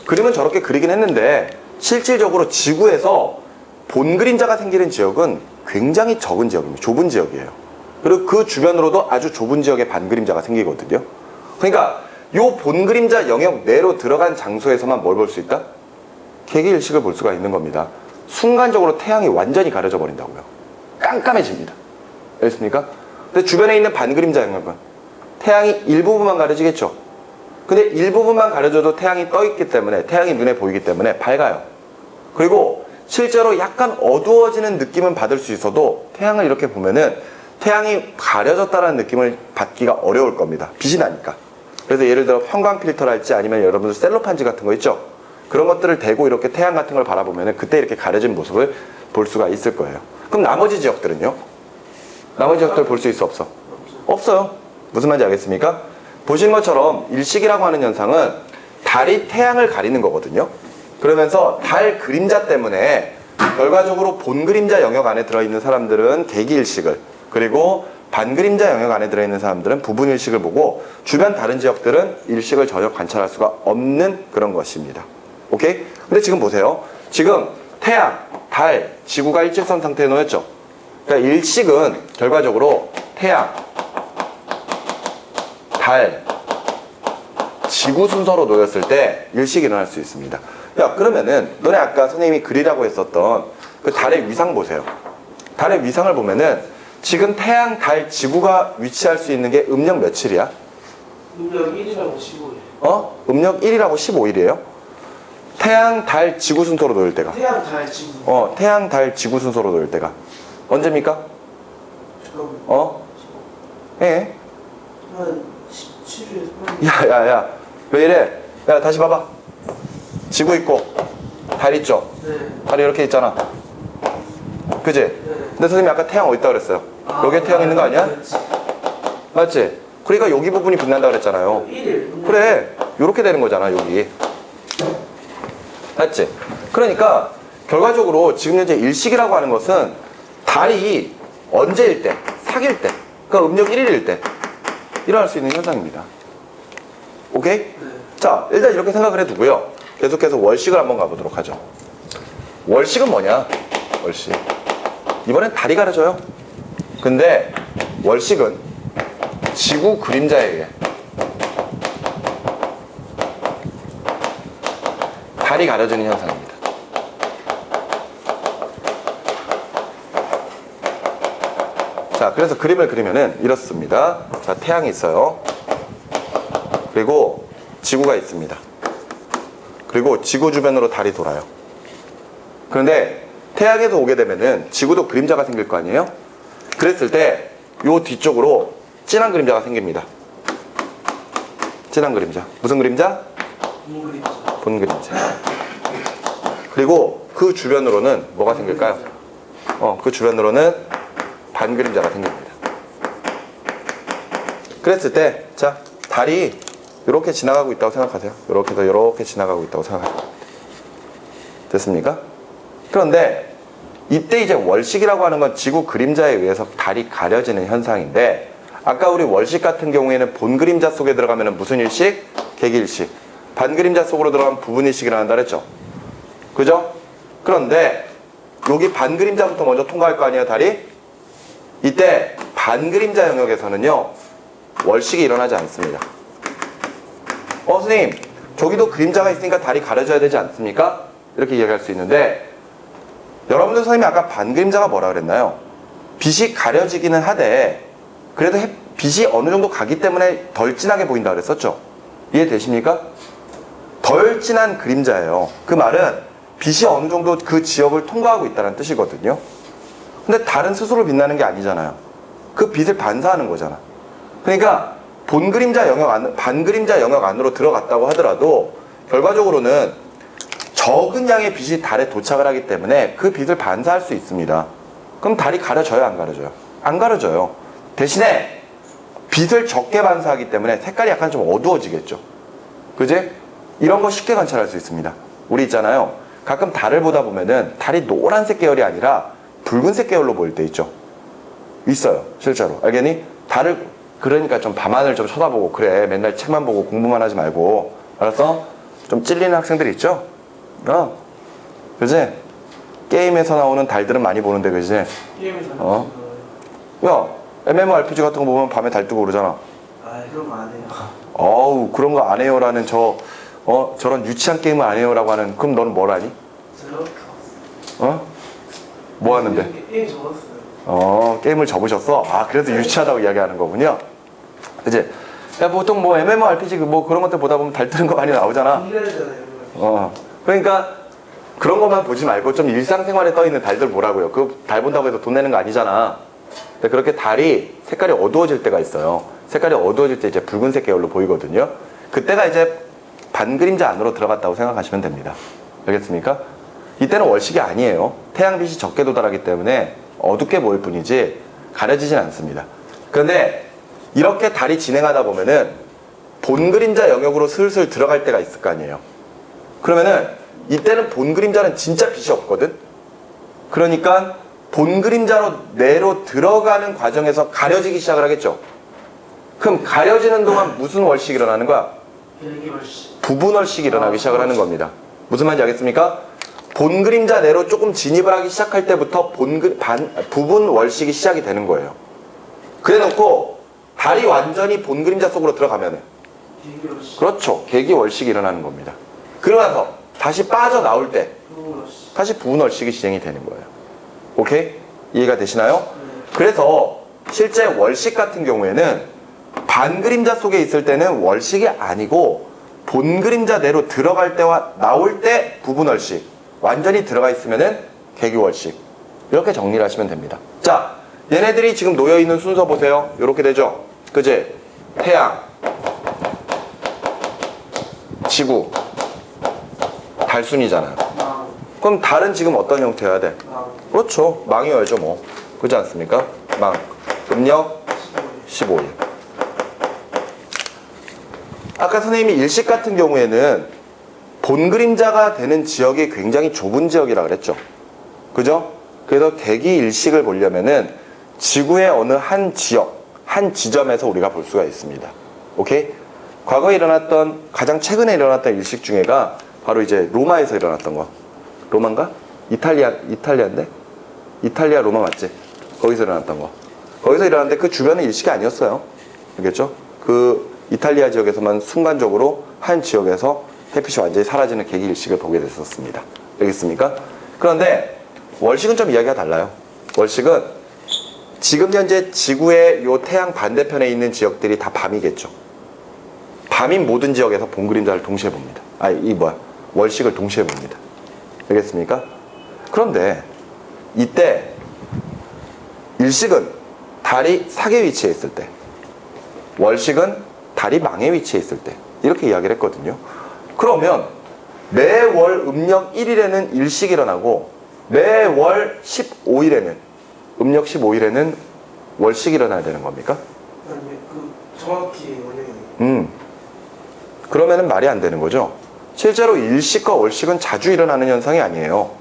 그림은 저렇게 그리긴 했는데 실질적으로 지구에서 본 그림자가 생기는 지역은 굉장히 적은 지역입니다. 좁은 지역이에요. 그리고 그 주변으로도 아주 좁은 지역에 반 그림자가 생기거든요. 그러니까 요 본 그림자 영역 내로 들어간 장소에서만 뭘 볼 수 있다? 개기일식을 볼 수가 있는 겁니다. 순간적으로 태양이 완전히 가려져 버린다고요. 깜깜해집니다. 알겠습니까? 근데 주변에 있는 반 그림자 영역은 태양이 일부분만 가려지겠죠. 근데 일부분만 가려져도 태양이 떠 있기 때문에, 태양이 눈에 보이기 때문에 밝아요. 그리고 실제로 약간 어두워지는 느낌은 받을 수 있어도 태양을 이렇게 보면은 태양이 가려졌다는 느낌을 받기가 어려울 겁니다. 빛이 나니까. 그래서 예를 들어 편광 필터랄지 아니면 여러분들 셀로판지 같은 거 있죠? 그런 것들을 대고 이렇게 태양 같은 걸 바라보면은 그때 이렇게 가려진 모습을 볼 수가 있을 거예요. 그럼 나머지 지역들은요? 나머지 지역들 볼 수 있어 없어? 없어요. 무슨 말인지 알겠습니까? 보시는 것처럼 일식이라고 하는 현상은 달이 태양을 가리는 거거든요. 그러면서 달 그림자 때문에 결과적으로 본 그림자 영역 안에 들어있는 사람들은 개기일식을, 그리고 반그림자 영역 안에 들어있는 사람들은 부분일식을 보고 주변 다른 지역들은 일식을 전혀 관찰할 수가 없는 그런 것입니다. 오케이? 근데 지금 보세요. 지금 태양, 달, 지구가 일직선 상태에 놓였죠. 그러니까 일식은 결과적으로 태양, 달, 지구 순서로 놓였을 때 일식이 일어날 수 있습니다. 야, 그러면은 너네 아까 선생님이 그리라고 했었던 그 달의 위상 보세요. 달의 위상을 보면은 지금 태양, 달, 지구가 위치할 수 있는 게 음력 며칠이야? 음력 1이라고 15일. 음력 1이라고 15일이에요? 태양, 달, 지구 순서로 놓일 때가. 태양, 달, 지구. 태양, 달, 지구 순서로 놓일 때가. 언제입니까? 잠깐만. 예. 한 17일. 야. 왜 이래? 야, 다시 봐봐. 지구 있고, 달 있죠? 네. 달이 이렇게 있잖아. 그지? 네. 근데 선생님이 아까 태양 어디 있다 그랬어요? 여기에 태양 있는 거 아니야? 맞지? 그러니까 여기 부분이 빛난다 그랬잖아요. 1일. 그래, 요렇게 되는 거잖아, 여기. 맞지? 그러니까 결과적으로 지금 현재 일식이라고 하는 것은 달이 언제일 때, 사귈 때, 그러니까 음력 1일일 때 일어날 수 있는 현상입니다. 오케이? 네. 자, 일단 이렇게 생각을 해두고요. 계속해서 월식을 한번 가보도록 하죠. 월식은 뭐냐? 월식. 이번엔 달이 가려져요. 근데 월식은 지구 그림자에 의해 달이 가려지는 현상입니다. 자, 그래서 그림을 그리면은 이렇습니다. 자, 태양이 있어요. 그리고 지구가 있습니다. 그리고 지구 주변으로 달이 돌아요. 그런데 태양에서 오게 되면은 지구도 그림자가 생길 거 아니에요? 그랬을 때 요 뒤쪽으로 진한 그림자가 생깁니다. 진한 그림자. 무슨 그림자? 본 그림자. 그리고 그 주변으로는 뭐가 생길까요? 그 주변으로는 반 그림자가 생깁니다. 그랬을 때, 자, 달이 이렇게 지나가고 있다고 생각하세요. 이렇게 해서 이렇게 지나가고 있다고 생각하세요. 됐습니까? 그런데 이때 이제 월식이라고 하는 건 지구 그림자에 의해서 달이 가려지는 현상인데, 아까 우리 월식 같은 경우에는 본 그림자 속에 들어가면 무슨 일식? 개기일식. 반 그림자 속으로 들어가면 부분일식이 일어난다 그랬죠? 그죠? 그런데 여기 반 그림자부터 먼저 통과할 거 아니에요, 달이? 이때 반 그림자 영역에서는요, 월식이 일어나지 않습니다. 선생님, 저기도 그림자가 있으니까 달이 가려져야 되지 않습니까? 이렇게 이야기할 수 있는데, 여러분들 선생님이 아까 반그림자가 뭐라 그랬나요? 빛이 가려지기는 하되 그래도 빛이 어느 정도 가기 때문에 덜 진하게 보인다 그랬었죠? 이해되십니까? 덜 진한 그림자예요. 그 말은 빛이 어느 정도 그 지역을 통과하고 있다는 뜻이거든요. 근데 달은 스스로 빛나는 게 아니잖아요. 그 빛을 반사하는 거잖아. 그러니까 본 그림자 영역 안, 반 그림자 영역 안으로 들어갔다고 하더라도 결과적으로는 적은 양의 빛이 달에 도착을 하기 때문에 그 빛을 반사할 수 있습니다. 그럼 달이 가려져요, 안 가려져요? 안 가려져요. 대신에 빛을 적게 반사하기 때문에 색깔이 약간 좀 어두워지겠죠. 그지? 이런 거 쉽게 관찰할 수 있습니다. 우리 있잖아요, 가끔 달을 보다 보면은 달이 노란색 계열이 아니라 붉은색 계열로 보일 때 있죠. 있어요, 실제로. 알겠니? 달을, 그러니까 좀 밤하늘 좀 쳐다보고 그래. 맨날 책만 보고 공부만 하지 말고. 알았어? 좀 찔리는 학생들 있죠? 그지? 게임에서 나오는 달들은 많이 보는데, 그지? 게임에서 야, MMORPG 같은 거 보면 밤에 달 뜨고 그러잖아. 그런 거 안 해요. 어우, 그런 거 안 해요라는 저런 유치한 게임을 안 해요라고 하는, 그럼 너는 뭘 하니? 저요? 뭐 하는데? 게임 접었어요. 게임을 접으셨어? 그래서 유치하다고 이야기하는 거군요. 그지? 야, 보통 뭐 MMORPG 뭐 그런 것들 보다 보면 달 뜨는 거 많이 나오잖아. 그러니까 그런 것만 보지 말고 좀 일상생활에 떠 있는 달들 보라고요. 그 달 본다고 해서 돈 내는 거 아니잖아. 근데 그렇게 달이 색깔이 어두워질 때가 있어요. 색깔이 어두워질 때 이제 붉은색 계열로 보이거든요. 그때가 이제 반그림자 안으로 들어갔다고 생각하시면 됩니다. 알겠습니까? 이때는 월식이 아니에요. 태양빛이 적게 도달하기 때문에 어둡게 보일 뿐이지 가려지진 않습니다. 그런데 이렇게 달이 진행하다 보면은 본그림자 영역으로 슬슬 들어갈 때가 있을 거 아니에요. 그러면은 이때는 본그림자는 진짜 빛이 없거든. 그러니까 본그림자로 내로 들어가는 과정에서 가려지기 시작을 하겠죠. 그럼 가려지는 동안 무슨 월식이 일어나는 거야? 일기월식. 부분월식이 일어나기 시작을 하는 겁니다. 무슨 말인지 알겠습니까? 본그림자 내로 조금 진입을 하기 시작할 때부터 부분월식이 시작이 되는 거예요. 그래 놓고 달이 완전히 본그림자 속으로 들어가면은 일기월식. 그렇죠. 개기월식이 일어나는 겁니다. 그러면서 다시 빠져나올 때 부분월식. 다시 부분월식이 진행이 되는 거예요. 오케이? 이해가 되시나요? 네. 그래서 실제 월식 같은 경우에는 반그림자 속에 있을 때는 월식이 아니고 본그림자 내로 들어갈 때와 나올 때 부분월식, 완전히 들어가 있으면은 개기월식. 이렇게 정리를 하시면 됩니다. 자, 얘네들이 지금 놓여있는 순서 보세요. 이렇게 되죠? 그지? 태양, 지구, 달순이잖아요. 망. 그럼 달은 지금 어떤 형태여야 돼? 망. 그렇죠. 망이어야죠 뭐. 그렇지 않습니까? 망. 음력 15일. 아까 선생님이 일식 같은 경우에는 본그림자가 되는 지역이 굉장히 좁은 지역이라 그랬죠. 그죠? 그래서 개기 일식을 보려면은 지구의 어느 한 지역, 한 지점에서 우리가 볼 수가 있습니다. 오케이? 과거에 일어났던, 가장 최근에 일어났던 일식 중에가 바로 이제 로마에서 일어났던 거. 로마인가? 이탈리아인데? 이탈리아 로마 맞지? 거기서 일어났던 거. 거기서 일어났는데 그 주변은 일식이 아니었어요. 알겠죠? 그 이탈리아 지역에서만 순간적으로 한 지역에서 햇빛이 완전히 사라지는 개기 일식을 보게 됐었습니다. 알겠습니까? 그런데 월식은 좀 이야기가 달라요. 월식은 지금 현재 지구의 요 태양 반대편에 있는 지역들이 다 밤이겠죠. 밤인 모든 지역에서 본그림자를 동시에 봅니다. 월식을 동시에 봅니다. 알겠습니까? 그런데 이때 일식은 달이 사계 위치에 있을 때, 월식은 달이 망의 위치에 있을 때 이렇게 이야기를 했거든요. 그러면 매월 음력 1일에는 일식이 일어나고 매월 15일에는 음력 15일에는 월식이 일어나야 되는 겁니까? 아니, 정확히 원형이. 그러면은 말이 안 되는 거죠. 실제로 일식과 월식은 자주 일어나는 현상이 아니에요.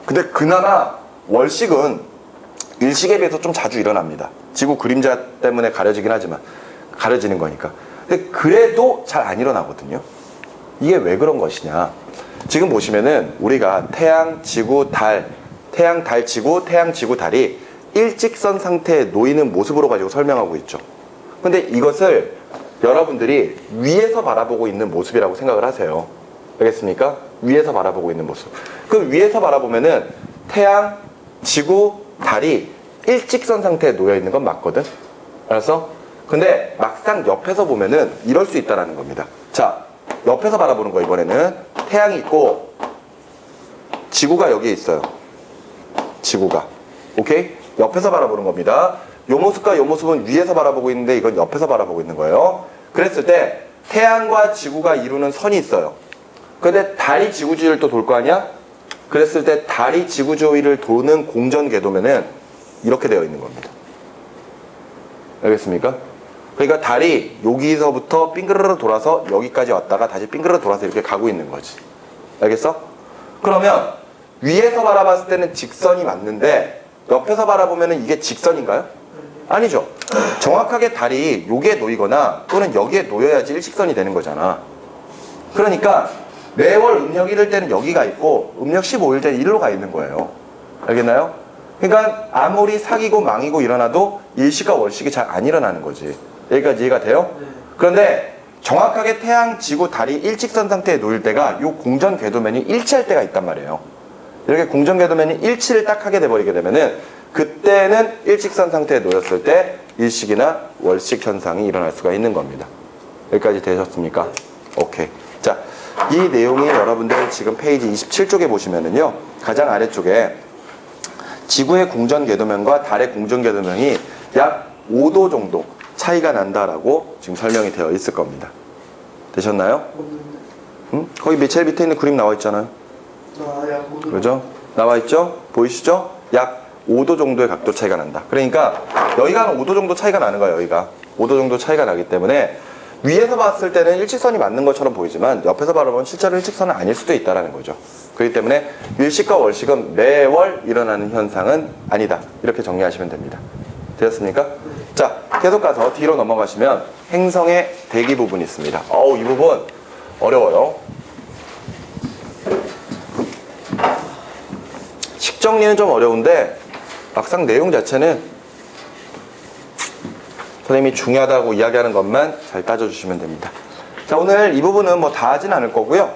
근데 그나마 월식은 일식에 비해서 좀 자주 일어납니다. 지구 그림자 때문에 가려지긴 하지만 가려지는 거니까. 근데 그래도 잘 안 일어나거든요. 이게 왜 그런 것이냐. 지금 보시면은 우리가 태양, 지구, 달, 태양, 달, 지구, 태양, 지구, 달이 일직선 상태에 놓이는 모습으로 가지고 설명하고 있죠. 근데 이것을 여러분들이 위에서 바라보고 있는 모습이라고 생각을 하세요. 알겠습니까? 위에서 바라보고 있는 모습. 그 위에서 바라보면은 태양, 지구, 달이 일직선 상태에 놓여 있는 건 맞거든? 알았어? 근데 막상 옆에서 보면은 이럴 수 있다는 겁니다. 자, 옆에서 바라보는 거 이번에는 태양이 있고 지구가 여기에 있어요. 지구가. 오케이? 옆에서 바라보는 겁니다. 요 모습과 요 모습은 위에서 바라보고 있는데 이건 옆에서 바라보고 있는 거예요. 그랬을 때 태양과 지구가 이루는 선이 있어요. 근데 달이 지구 주위를 또 돌 거 아니야? 그랬을 때 달이 지구 주위를 도는 공전 궤도면은 이렇게 되어 있는 겁니다. 알겠습니까? 그러니까 달이 여기서부터 빙그르르 돌아서 여기까지 왔다가 다시 빙그르르 돌아서 이렇게 가고 있는 거지. 알겠어? 그러면 위에서 바라봤을 때는 직선이 맞는데 옆에서 바라보면은 이게 직선인가요? 아니죠. 정확하게 달이 여기에 놓이거나 또는 여기에 놓여야지 일직선이 되는 거잖아. 그러니까 매월 음력 1일 때는 여기가 있고 음력 15일 때는 일로 가 있는 거예요. 알겠나요? 그러니까 아무리 사기고 망이고 일어나도 일식과 월식이 잘 안 일어나는 거지. 여기까지 이해가 돼요? 네. 그런데 정확하게 태양, 지구, 달이 일직선 상태에 놓일 때가 이 공전 궤도면이 일치할 때가 있단 말이에요. 이렇게 공전 궤도면이 일치를 딱 하게 돼버리게 되면은 그때는 일직선 상태에 놓였을 때 일식이나 월식 현상이 일어날 수가 있는 겁니다. 여기까지 되셨습니까? 오케이. 자, 이 내용이 여러분들 지금 페이지 27쪽에 보시면은요, 가장 아래쪽에 지구의 공전 궤도면과 달의 공전 궤도면이 약 5도 정도 차이가 난다라고 지금 설명이 되어 있을 겁니다. 되셨나요? 없는데. 거기 제일 밑에 있는 그림 나와 있잖아요. 나야 모두. 그죠? 나와 있죠? 보이시죠? 약 5도 정도의 각도 차이가 난다. 그러니까 여기가 한 5도 정도 차이가 나는 거예요. 여기가 5도 정도 차이가 나기 때문에 위에서 봤을 때는 일직선이 맞는 것처럼 보이지만 옆에서 바라보면 실제로 일직선은 아닐 수도 있다는 거죠. 그렇기 때문에 일식과 월식은 매월 일어나는 현상은 아니다. 이렇게 정리하시면 됩니다. 되었습니까? 자, 계속 가서 뒤로 넘어가시면 행성의 대기 부분이 있습니다. 이 부분 어려워요. 식 정리는 좀 어려운데 막상 내용 자체는 선생님이 중요하다고 이야기하는 것만 잘 따져주시면 됩니다. 자, 오늘 이 부분은 뭐 다 하진 않을 거고요.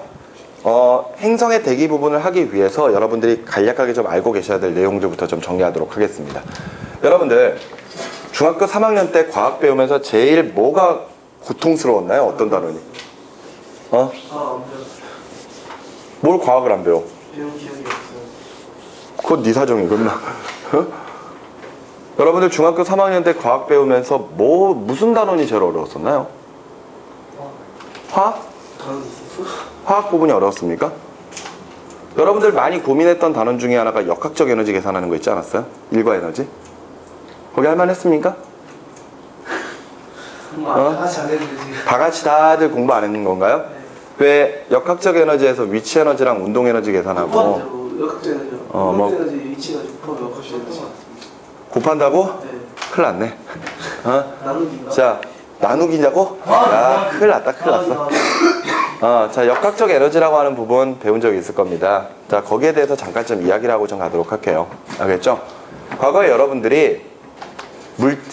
행성의 대기 부분을 하기 위해서 여러분들이 간략하게 좀 알고 계셔야 될 내용들부터 좀 정리하도록 하겠습니다. 여러분들 중학교 3학년 때 과학 배우면서 제일 뭐가 고통스러웠나요? 어떤 단원이? 안 배웠어. 뭘 과학을 안 배워? 배운 기억이 없어요. 그건 네 사정이구나. 여러분들 중학교 3학년 때 과학 배우면서 무슨 단원이 제일 어려웠었나요? 화학? 다른 있었어? 화학 부분이 어려웠습니까? 여러분들 많이 고민했던 단원 중에 하나가 역학적 에너지 계산하는 거 있지 않았어요? 일과 에너지? 거기 할만했습니까? 다 같이 안 했는데 지금. 다 같이 다들 공부 안 했는 건가요? 네. 왜 역학적 에너지에서 위치 에너지랑 운동 에너지 계산하고 곱한다고 역학적 에너지. 뭐- 역학적 에너지 위치가 곱하면 역학적 에너지 했던 것 같습니다. 곱한다고? 네. 큰일 났네. 나누기인가? 자, 나누기냐고? 야, 큰일 났다, 큰일 났어. 자, 역학적 에너지라고 하는 부분 배운 적이 있을 겁니다. 자, 거기에 대해서 잠깐 좀 이야기를 하고 좀 가도록 할게요. 알겠죠? 과거에 여러분들이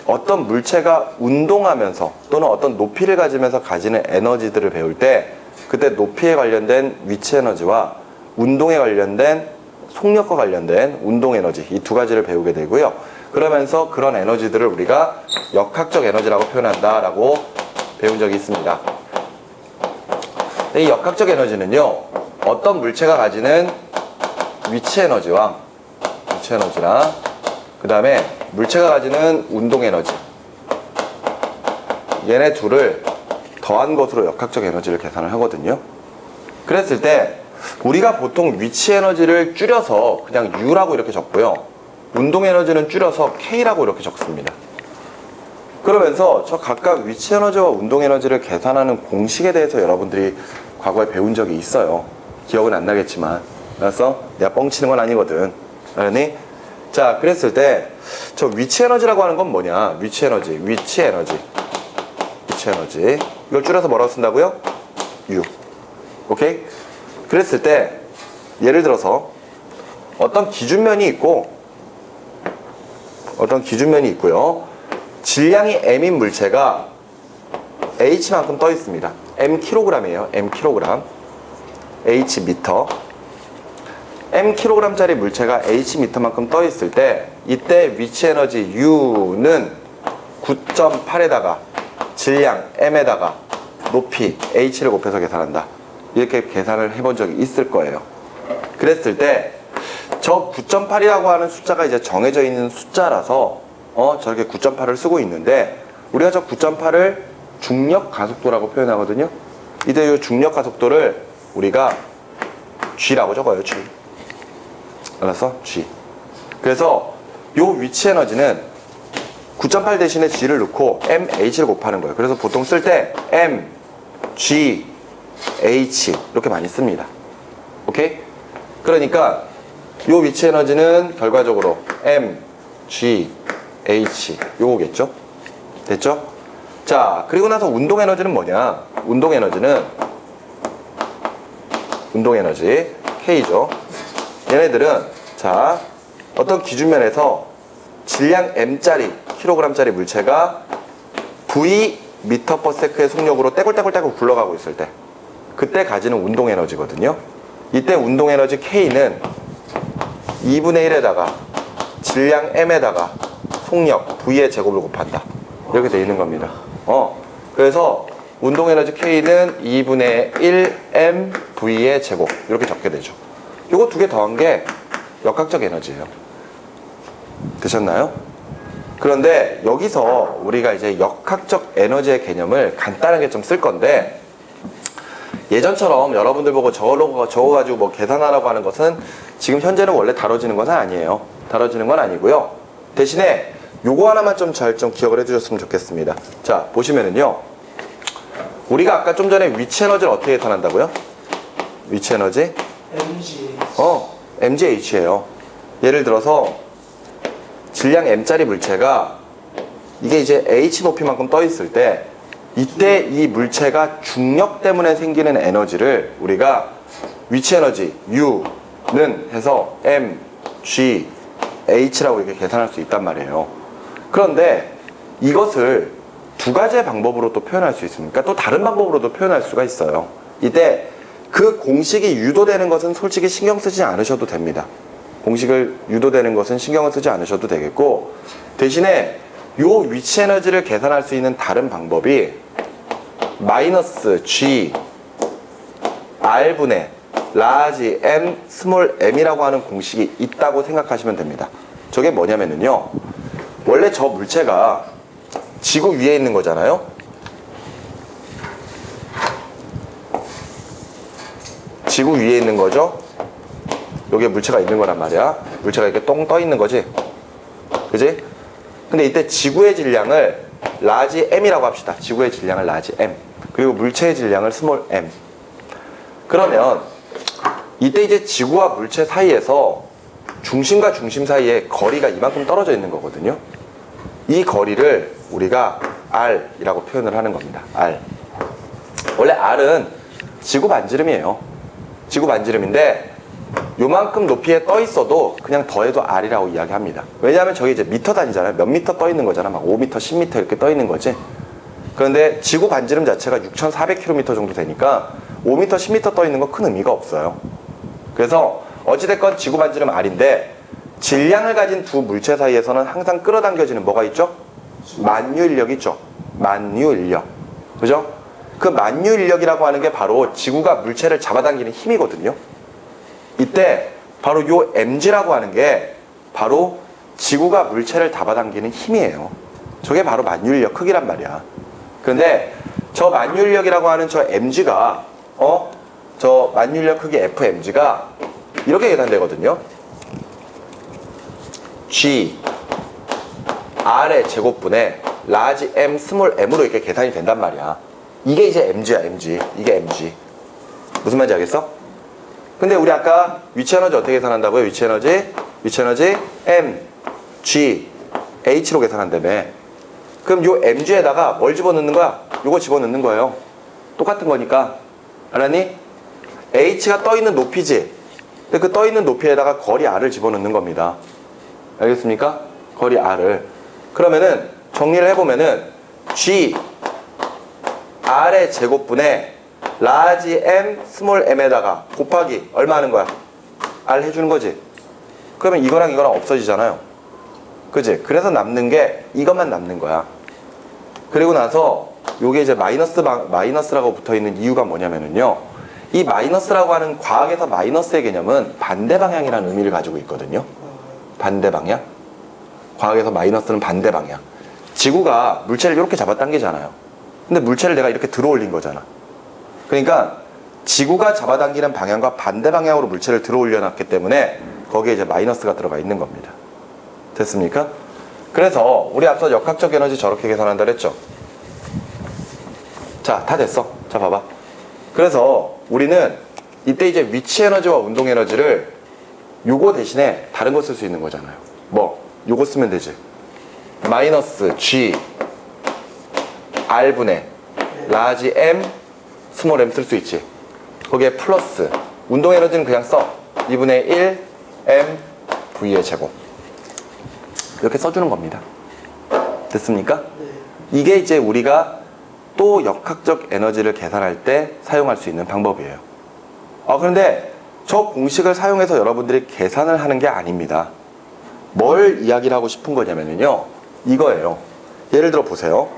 어떤 물체가 운동하면서 또는 어떤 높이를 가지면서 가지는 에너지들을 배울 때 그때 높이에 관련된 위치 에너지와 운동에 관련된 속력과 관련된 운동 에너지 이 두 가지를 배우게 되고요. 그러면서 그런 에너지들을 우리가 역학적 에너지라고 표현한다라고 배운 적이 있습니다. 이 역학적 에너지는요, 어떤 물체가 가지는 위치 에너지랑 그 다음에 물체가 가지는 운동 에너지 얘네 둘을 더한 것으로 역학적 에너지를 계산을 하거든요. 그랬을 때 우리가 보통 위치 에너지를 줄여서 그냥 U라고 이렇게 적고요, 운동 에너지는 줄여서 K라고 이렇게 적습니다. 그러면서 저 각각 위치 에너지와 운동 에너지를 계산하는 공식에 대해서 여러분들이 과거에 배운 적이 있어요. 기억은 안 나겠지만. 그래서 내가 뻥치는 건 아니거든. 알았니? 자, 그랬을 때 저 위치 에너지라고 하는 건 뭐냐? 위치 에너지. 이걸 줄여서 뭐라고 쓴다고요? U. 오케이? 그랬을 때 예를 들어서 어떤 기준면이 있고요. 질량이 M인 물체가 H만큼 떠 있습니다. M 킬로그램이에요. M 킬로그램. H 미터. M 킬로그램짜리 물체가 H 미터만큼 떠 있을 때 이때 위치 에너지 U는 9.8에다가 질량 M에다가 높이 H를 곱해서 계산한다. 이렇게 계산을 해본 적이 있을 거예요. 그랬을 때 저 9.8이라고 하는 숫자가 이제 정해져 있는 숫자라서 저렇게 9.8을 쓰고 있는데 우리가 저 9.8을 중력 가속도라고 표현하거든요. 이때 이 중력 가속도를 우리가 G라고 적어요. G. 알았어? G. 그래서 요 위치 에너지는 9.8 대신에 G를 넣고 MH를 곱하는 거예요. 그래서 보통 쓸 때 M, G, H 이렇게 많이 씁니다. 오케이? 그러니까 요 위치 에너지는 결과적으로 M, G, H 요거겠죠? 됐죠? 자, 그리고 나서 운동 에너지는 뭐냐? 운동 에너지 K죠. 얘네들은 자, 어떤 기준면에서 질량 M짜리 킬로그램짜리 물체가 V 미터 퍼 세크의 속력으로 떼굴떼굴떼굴 굴러가고 있을 때 그때 가지는 운동 에너지거든요. 이때 운동 에너지 K는 2분의 1에다가 질량 M에다가 속력 V의 제곱을 곱한다. 이렇게 돼 있는 겁니다. 그래서 운동 에너지 K는 2분의 1 M V의 제곱 이렇게 적게 되죠. 요거 두 개 더한 게 역학적 에너지예요. 되셨나요? 그런데 여기서 우리가 이제 역학적 에너지의 개념을 간단하게 좀 쓸 건데, 예전처럼 여러분들 보고 적어가지고 뭐 계산하라고 하는 것은 지금 현재는 원래 다뤄지는 것은 아니에요. 다뤄지는 건 아니고요. 대신에 요거 하나만 좀 잘 좀 기억을 해주셨으면 좋겠습니다. 자, 보시면은요, 우리가 아까 좀 전에 위치 에너지를 어떻게 계산한다고요? 위치 에너지? MG. MGH예요. 예를 들어서 질량 M짜리 물체가 이게 이제 H 높이만큼 떠 있을 때, 이때 이 물체가 중력 때문에 생기는 에너지를 우리가 위치 에너지 U는 해서 M, G, H라고 이렇게 계산할 수 있단 말이에요. 그런데 이것을 두 가지의 방법으로 또 표현할 수 있습니까? 또 다른 방법으로도 표현할 수가 있어요. 이때 그 공식이 유도되는 것은 솔직히 신경 쓰지 않으셔도 됩니다. 공식을 유도되는 것은 신경을 쓰지 않으셔도 되겠고, 대신에 요 위치 에너지를 계산할 수 있는 다른 방법이 마이너스 G R분의 라지 M 스몰 m이라고 하는 공식이 있다고 생각하시면 됩니다. 저게 뭐냐면요, 원래 저 물체가 지구 위에 있는 거잖아요. 지구 위에 있는 거죠. 여기에 물체가 있는 거란 말이야. 물체가 이렇게 똥 떠 있는 거지, 그지? 근데 이때 지구의 질량을 라지 m이라고 합시다. 지구의 질량을 라지 m, 그리고 물체의 질량을 스몰 m. 그러면 이때 이제 지구와 물체 사이에서 중심과 중심 사이에 거리가 이만큼 떨어져 있는 거거든요. 이 거리를 우리가 R이라고 표현을 하는 겁니다. R. 원래 R은 지구 반지름이에요. 지구 반지름인데 요만큼 높이에 떠 있어도 그냥 더해도 R이라고 이야기합니다. 왜냐하면 저기 이제 미터 단위잖아요. 몇 미터 떠 있는 거잖아. 막 5미터, 10미터 이렇게 떠 있는 거지. 그런데 지구 반지름 자체가 6,400km 정도 되니까 5미터, 10미터 떠 있는 거 큰 의미가 없어요. 그래서 어찌됐건 지구 반지름 R인데, 질량을 가진 두 물체 사이에서는 항상 끌어당겨지는 뭐가 있죠? 만유인력이 있죠. 만유인력. 그죠? 그 만유인력이라고 하는 게 바로 지구가 물체를 잡아당기는 힘이거든요. 이때 바로 요 mg라고 하는 게 바로 지구가 물체를 잡아당기는 힘이에요. 저게 바로 만유인력 크기란 말이야. 그런데 저 만유인력이라고 하는 저 mg가 저 만유인력 크기 fmg가 이렇게 계산되거든요. G R의 제곱분에 라지 M 스몰 m으로 이렇게 계산이 된단 말이야. 이게 이제 mg야, mg. 이게 mg. 무슨 말인지 알겠어? 근데 우리 아까 위치 에너지 어떻게 계산한다고요? 위치 에너지 M, G, H로 계산한다며. 그럼 요 mg에다가 뭘 집어넣는 거야? 요거 집어넣는 거예요. 똑같은 거니까. 알았니? H가 떠 있는 높이지. 근데 그 떠 있는 높이에다가 거리 R을 집어넣는 겁니다. 알겠습니까? 거리 R을. 그러면은 정리를 해보면은 G R의 제곱분에 라지 M 스몰 m에다가 곱하기 얼마 하는 거야? R 해주는 거지. 그러면 이거랑 이거랑 없어지잖아요. 그지? 그래서 남는 게 이것만 남는 거야. 그리고 나서 요게 이제 마이너스라고 붙어 있는 이유가 뭐냐면은요, 이 마이너스라고 하는 과학에서 마이너스의 개념은 반대 방향이라는 의미를 가지고 있거든요. 반대 방향. 과학에서 마이너스는 반대 방향. 지구가 물체를 이렇게 잡아당기잖아요. 근데 물체를 내가 이렇게 들어 올린 거잖아. 그러니까 지구가 잡아당기는 방향과 반대 방향으로 물체를 들어 올려놨기 때문에 거기에 이제 마이너스가 들어가 있는 겁니다. 됐습니까? 그래서 우리 앞서 역학적 에너지 저렇게 계산한다 그랬죠? 자, 다 됐어. 자, 봐봐. 그래서 우리는 이때 이제 위치 에너지와 운동 에너지를 요거 대신에 다른 거 쓸 수 있는 거잖아요. 뭐? 요거 쓰면 되지. 마이너스 G R분의 라지 M 스몰 m 쓸 수 있지. 거기에 플러스 운동 에너지는 그냥 써. 2분의 1 m v의 제곱. 이렇게 써주는 겁니다. 됐습니까? 네. 이게 이제 우리가 또 역학적 에너지를 계산할 때 사용할 수 있는 방법이에요. 그런데 저 공식을 사용해서 여러분들이 계산을 하는 게 아닙니다. 뭘 이야기를 하고 싶은 거냐면요, 이거예요. 예를 들어 보세요.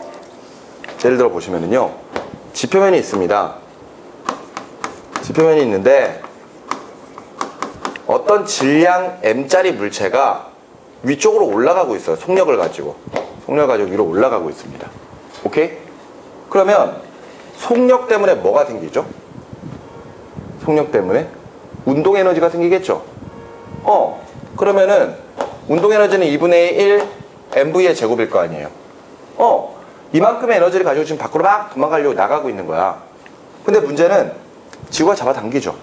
예를 들어 보시면은요, 지표면이 있습니다. 지표면이 있는데 어떤 질량 m짜리 물체가 위쪽으로 올라가고 있어요. 속력을 가지고. 속력을 가지고 위로 올라가고 있습니다. 오케이? 그러면 속력 때문에 뭐가 생기죠? 속력 때문에 운동 에너지가 생기겠죠? 그러면은 운동 에너지는 2분의 1 mv의 제곱일 거 아니에요? 이만큼의 에너지를 가지고 지금 밖으로 막 도망가려고 나가고 있는 거야. 근데 문제는 지구가 잡아당기죠.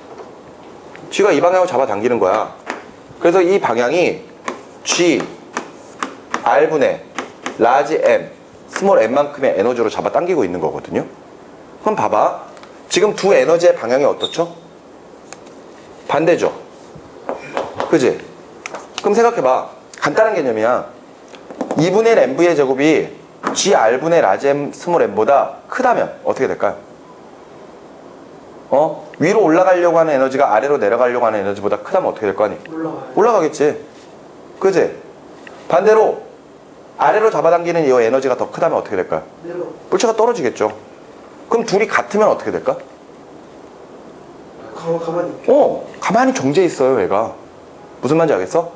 G가 이 방향으로 잡아당기는 거야. 그래서 이 방향이 G, R분의 라지 M, 스몰 m만큼의 에너지로 잡아당기고 있는 거거든요. 그럼 봐봐. 지금 두 에너지의 방향이 어떻죠? 반대죠. 그지? 그럼 생각해봐. 간단한 개념이야. 2분의 1 mv의 제곱이 GR분의 라지 M, 스몰 m보다 크다면 어떻게 될까요? 위로 올라가려고 하는 에너지가 아래로 내려가려고 하는 에너지보다 크다면 어떻게 될 거 아니? 올라가요. 올라가겠지. 그지? 반대로 아래로 잡아당기는 이 에너지가 더 크다면 어떻게 될까요? 내려. 물체가 떨어지겠죠. 그럼 둘이 같으면 어떻게 될까? 가만히 있게. 가만히 정지해 있어요, 얘가. 무슨 말인지 알겠어?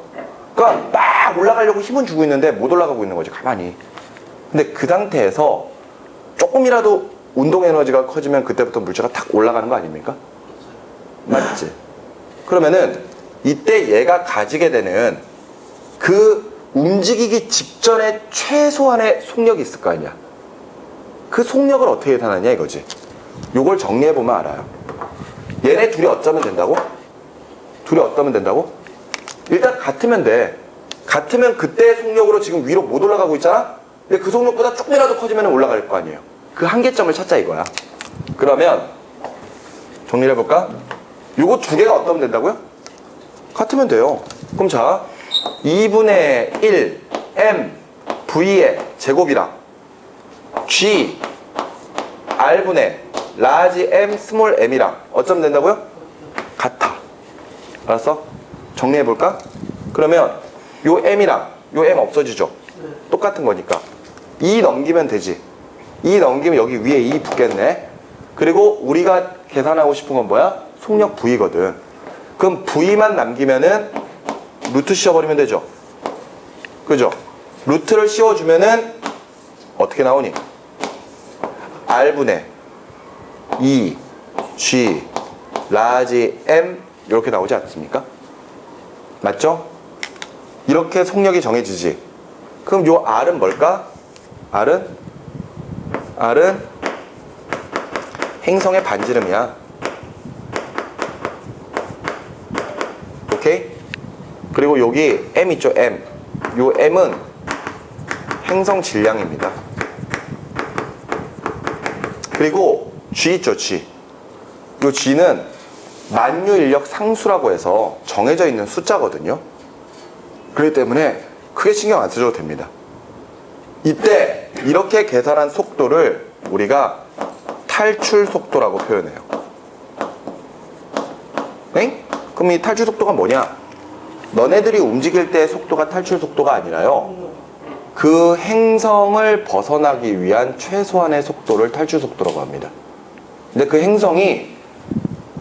그러니까 막 올라가려고 힘은 주고 있는데 못 올라가고 있는 거지, 가만히. 근데 그 상태에서 조금이라도 운동 에너지가 커지면 그때부터 물체가 탁 올라가는 거 아닙니까? 맞지? 그러면은 이때 얘가 가지게 되는 그 움직이기 직전에 최소한의 속력이 있을 거 아니야. 그 속력을 어떻게 계산하냐 이거지. 요걸 정리해보면 알아요. 얘네 둘이 어쩌면 된다고? 둘이 어쩌면 된다고? 일단 같으면 돼. 같으면 그때의 속력으로 지금 위로 못 올라가고 있잖아? 근데 그 속력보다 조금이라도 커지면 올라갈 거 아니에요. 그 한계점을 찾자 이거야. 그러면 정리를 해볼까? 요거 두 개가 어떠면 된다고요? 같으면 돼요. 그럼 자, 2분의 1 m v의 제곱이랑 g r분의 라지 m 스몰 m이랑 어쩌면 된다고요? 같아. 알았어? 정리해볼까? 그러면 요 m이랑 요 m 없어지죠? 네. 똑같은 거니까 2 넘기면 되지. 2 넘기면 여기 위에 2 붙겠네. 그리고 우리가 계산하고 싶은 건 뭐야? 속력 V거든. 그럼 V만 남기면은 루트 씌워버리면 되죠. 그죠? 루트를 씌워주면은 어떻게 나오니? R분의 2 G 라지 M 이렇게 나오지 않습니까? 맞죠? 이렇게 속력이 정해지지. 그럼 요 R은 뭘까? R은 행성의 반지름이야. 오케이? 그리고 여기 M 있죠, M. 요 M은 행성 질량입니다. 그리고 G 있죠, G. 요 G는 만유 인력 상수라고 해서 정해져 있는 숫자거든요. 그렇기 때문에 크게 신경 안 쓰셔도 됩니다. 이때 이렇게 계산한 속도를 우리가 탈출 속도라고 표현해요. 엥? 그럼 이 탈출 속도가 뭐냐? 너네들이 움직일 때의 속도가 탈출 속도가 아니라요. 그 행성을 벗어나기 위한 최소한의 속도를 탈출 속도라고 합니다. 근데 그 행성이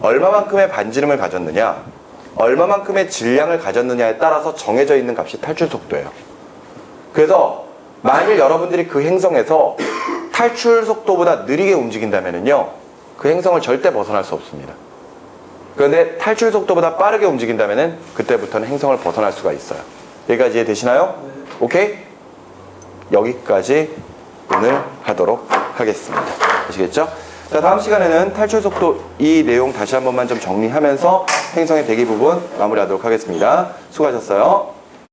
얼마만큼의 반지름을 가졌느냐, 얼마만큼의 질량을 가졌느냐에 따라서 정해져 있는 값이 탈출 속도예요. 그래서 만일 여러분들이 그 행성에서 탈출 속도보다 느리게 움직인다면요, 그 행성을 절대 벗어날 수 없습니다. 그런데 탈출 속도보다 빠르게 움직인다면은 그때부터는 행성을 벗어날 수가 있어요. 여기까지 이해되시나요? 네. 오케이? 여기까지 오늘 하도록 하겠습니다. 아시겠죠? 자, 다음 시간에는 탈출 속도 이 내용 다시 한 번만 좀 정리하면서 행성의 대기 부분 마무리하도록 하겠습니다. 수고하셨어요.